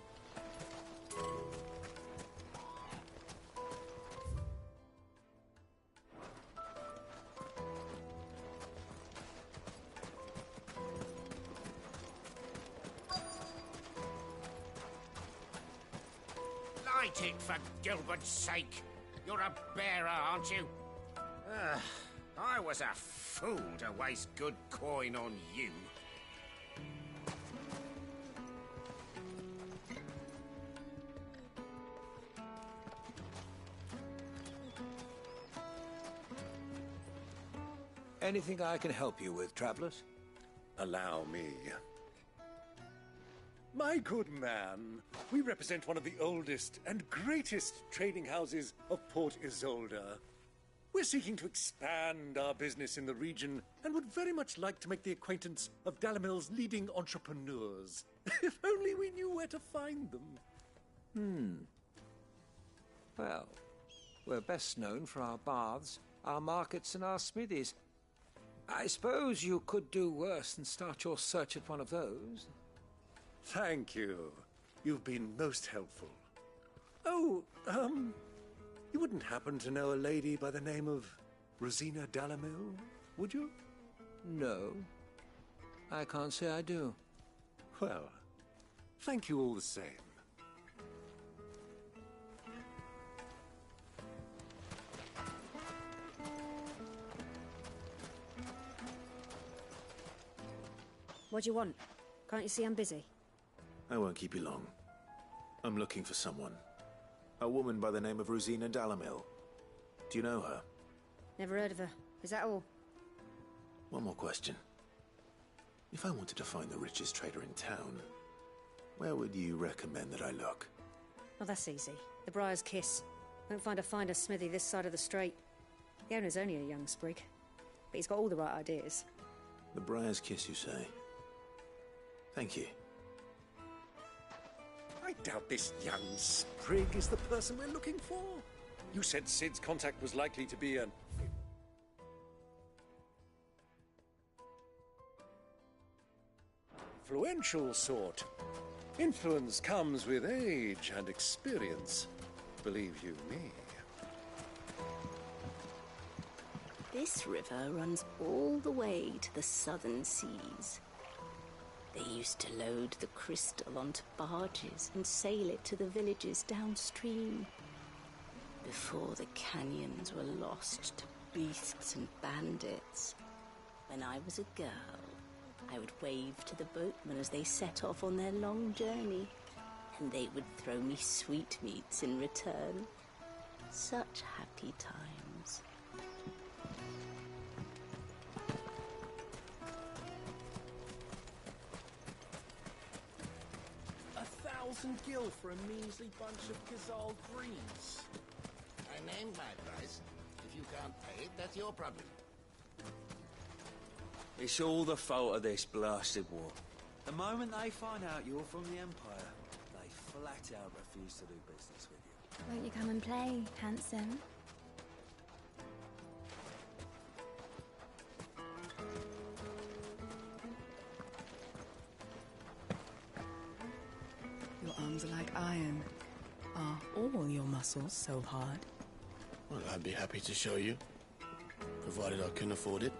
Light it, for Gilbert's sake. You're a bearer, aren't you? I was a fool to waste good coin on you. Anything I can help you with, travelers? Allow me. My good man, we represent one of the oldest and greatest trading houses of Port Isolde. We're seeking to expand our business in the region and would very much like to make the acquaintance of Dalamil's leading entrepreneurs. If only we knew where to find them. Well, we're best known for our baths our markets and our smithies. I suppose you could do worse than start your search at one of those. Thank you. You've been most helpful. Oh, you wouldn't happen to know a lady by the name of Rosina Dalamil, would you? No. I can't say I do. Well, thank you all the same. What do you want? Can't you see I'm busy? I won't keep you long. I'm looking for someone. A woman by the name of Rosina Dalamil. Do you know her? Never heard of her. Is that all? One more question. If I wanted to find the richest trader in town, where would you recommend that I look? Oh, that's easy. The Briar's Kiss. Won't find a finer smithy this side of the strait. The owner's only a young sprig, but he's got all the right ideas. The Briar's Kiss, you say? Thank you. I doubt this young sprig is the person we're looking for. You said Sid's contact was likely to be an... influential sort. Influence comes with age and experience, believe you me. This river runs all the way to the southern seas. They used to load the crystal onto barges and sail it to the villages downstream. Before the canyons were lost to beasts and bandits. When I was a girl, I would wave to the boatmen as they set off on their long journey, and they would throw me sweetmeats in return. Such happy times. 1,000 gil for a measly bunch of Gazal greens. I named my price. If you can't pay it, that's your problem. It's all the fault of this blasted war. The moment they find out you're from the Empire, they flat out refuse to do business with you. Won't you come and play, handsome? Your arms are like iron. Are all your muscles so hard? Well, I'd be happy to show you, provided I can afford it.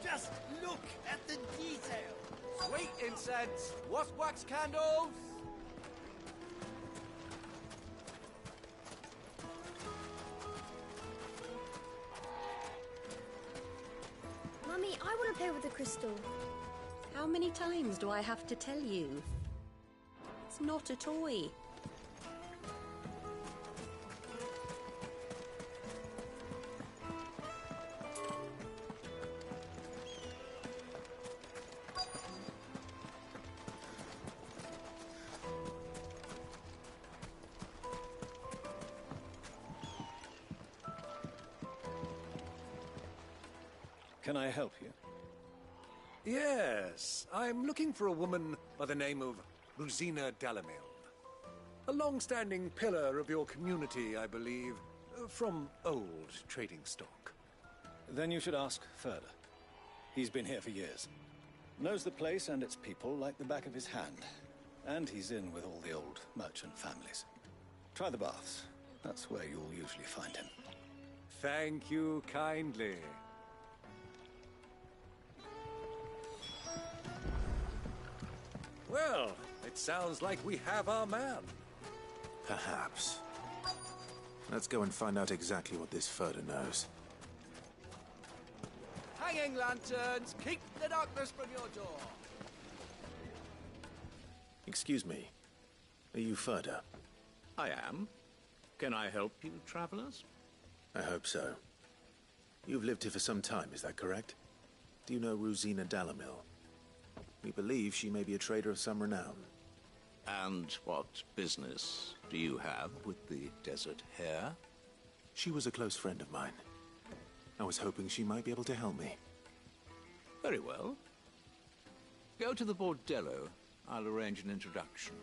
Just look at the detail. Sweet incense, wax candles. Mummy, I want to play with the crystal. How many times do I have to tell you? It's not a toy. Can I help you? Yes, I'm looking for a woman by the name of Rosina Dalamil. A long-standing pillar of your community, I believe, from old trading stock. Then you should ask further. He's been here for years. Knows the place and its people like the back of his hand. And he's in with all the old merchant families. Try the baths. That's where you'll usually find him. Thank you kindly. Well, it sounds like we have our man. Perhaps. Let's go and find out exactly what this Furder knows. Hanging lanterns, keep the darkness from your door. Excuse me. Are you Furder? I am. Can I help you, travelers? I hope so. You've lived here for some time, is that correct? Do you know Rosina Dalamil? We believe she may be a trader of some renown. And what business do you have with the desert hare? She was a close friend of mine. I was hoping she might be able to help me. Very well. Go to the bordello. I'll arrange an introduction.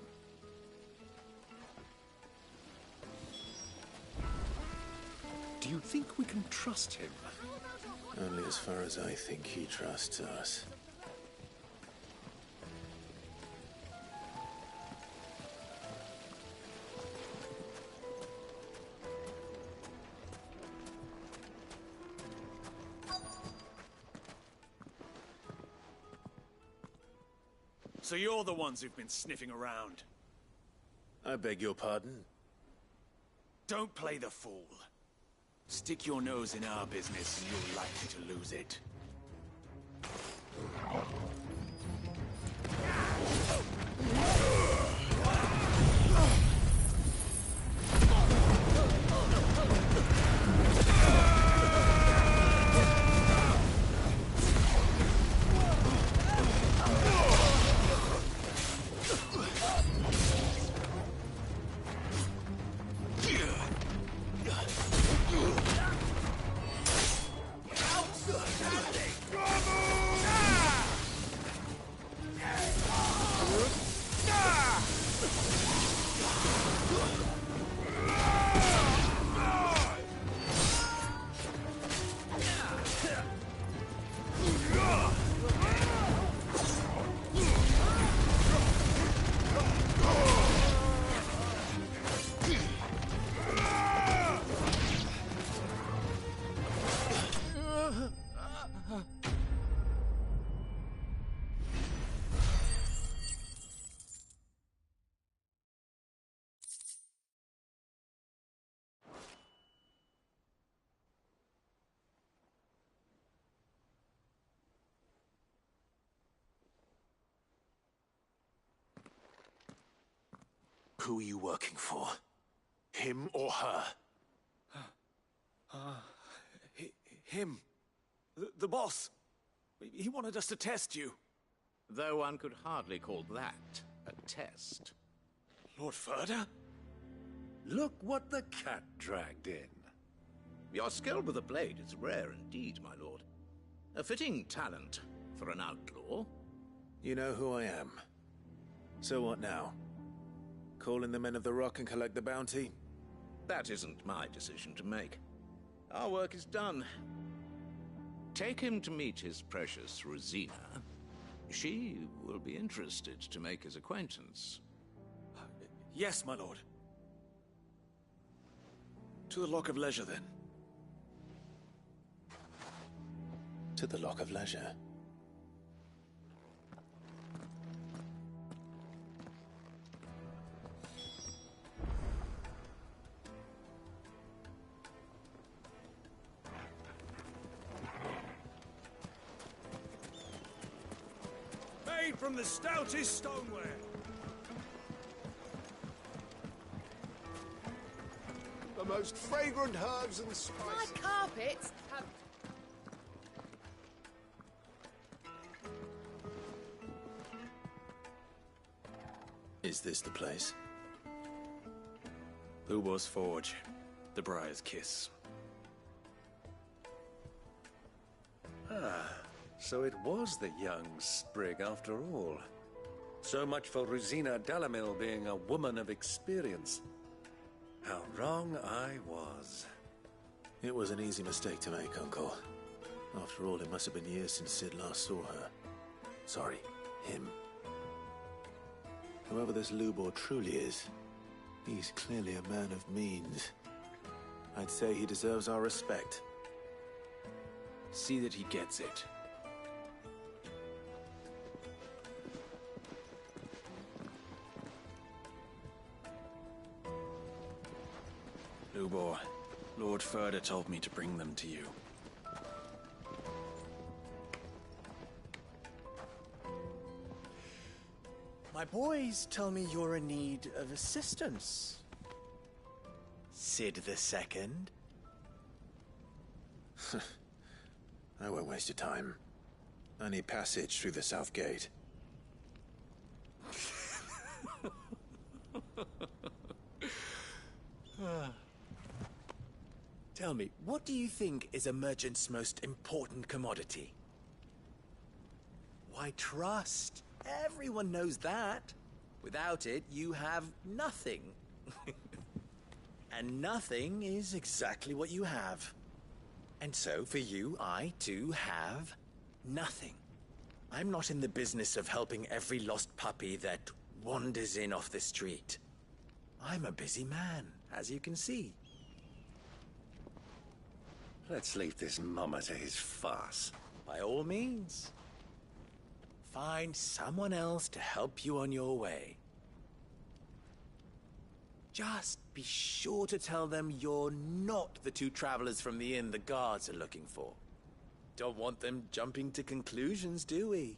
Do you think we can trust him? Only as far as I think he trusts us. So you're the ones who've been sniffing around. I beg your pardon? Don't play the fool. Stick your nose in our business and you're likely to lose it. Who are you working for? Him or her? Him. The boss. He wanted us to test you. Though one could hardly call that a test. Lord Furder? Look what the cat dragged in. Your skill with the blade is rare indeed, my lord. A fitting talent for an outlaw. You know who I am. So what now? Call in the Men of the Rock and collect the bounty? That isn't my decision to make. Our work is done. Take him to meet his precious Rosina. She will be interested to make his acquaintance. Yes, my lord. To the Lock of Leisure, then. To the Lock of Leisure. Made from the stoutest stoneware. The most fragrant herbs and spices. My carpets have... Is this the place? Lubo's Forge. The Briar's Kiss. Ah, so it was the young sprig after all. So much for Rosina Dalamil being a woman of experience. How wrong I was. It was an easy mistake to make, Uncle. After all, it must have been years since Sid last saw her. Sorry, him. Whoever this Lubor truly is, he's clearly a man of means. I'd say he deserves our respect. See that he gets it. Lubor, Lord Furder told me to bring them to you. My boys tell me you're in need of assistance. Sid the Second? I won't waste your time. I need passage through the south gate. Tell me, what do you think is a merchant's most important commodity? Why, trust. Everyone knows that. Without it, you have nothing. And nothing is exactly what you have. And so, for you, I, too, have nothing. I'm not in the business of helping every lost puppy that wanders in off the street. I'm a busy man, as you can see. Let's leave this mummer to his farce. By all means. Find someone else to help you on your way. Just be sure to tell them you're not the two travelers from the inn the guards are looking for. Don't want them jumping to conclusions, do we?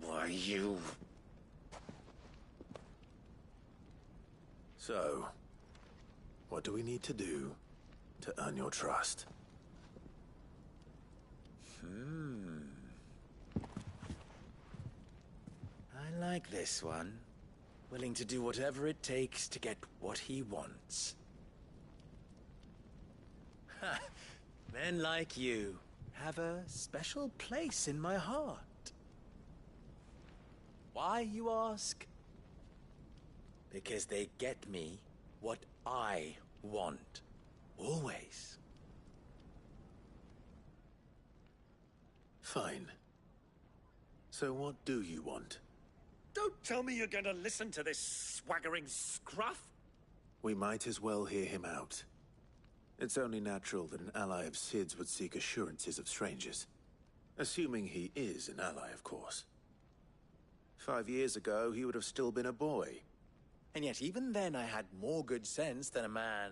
Why, you... So, what do we need to do to earn your trust? I like this one. Willing to do whatever it takes to get what he wants. Ha! Men like you have a special place in my heart. Why, you ask? Because they get me what I want. Always. Fine. So what do you want? Don't tell me you're going to listen to this swaggering scruff! We might as well hear him out. It's only natural that an ally of Sid's would seek assurances of strangers. Assuming he is an ally, of course. 5 years ago, he would have still been a boy. And yet even then I had more good sense than a man,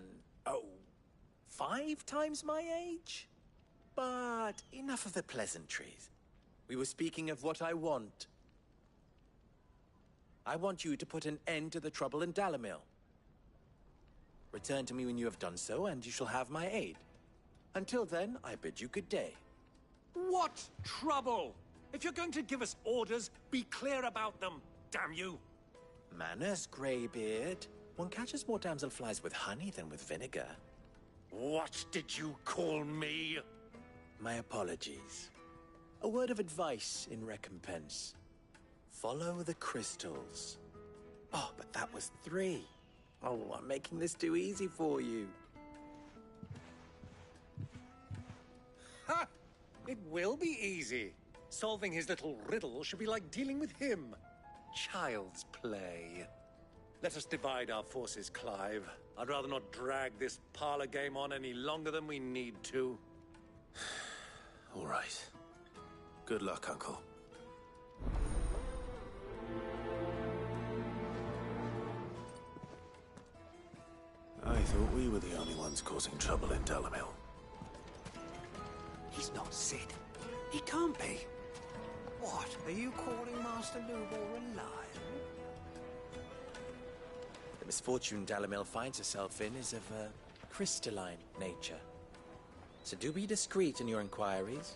5 times my age? But enough of the pleasantries. We were speaking of what I want. I want you to put an end to the trouble in Dalamil. Return to me when you have done so, and you shall have my aid. Until then, I bid you good day. What trouble? If you're going to give us orders, be clear about them, damn you! Manners, Greybeard. One catches more damselflies with honey than with vinegar. What did you call me? My apologies. A word of advice in recompense. Follow the crystals. Oh, but that was 3. Oh, I'm making this too easy for you. Ha! It will be easy. Solving his little riddle should be like dealing with him. Child's play. Let us divide our forces, Clive. I'd rather not drag this parlor game on any longer than we need to. All right. Good luck, Uncle. I thought we were the only ones causing trouble in Dalamil. He's not Sid. He can't be. What? Are you calling Master Lubor a liar? The misfortune Dalamil finds herself in is of a crystalline nature. So do be discreet in your inquiries,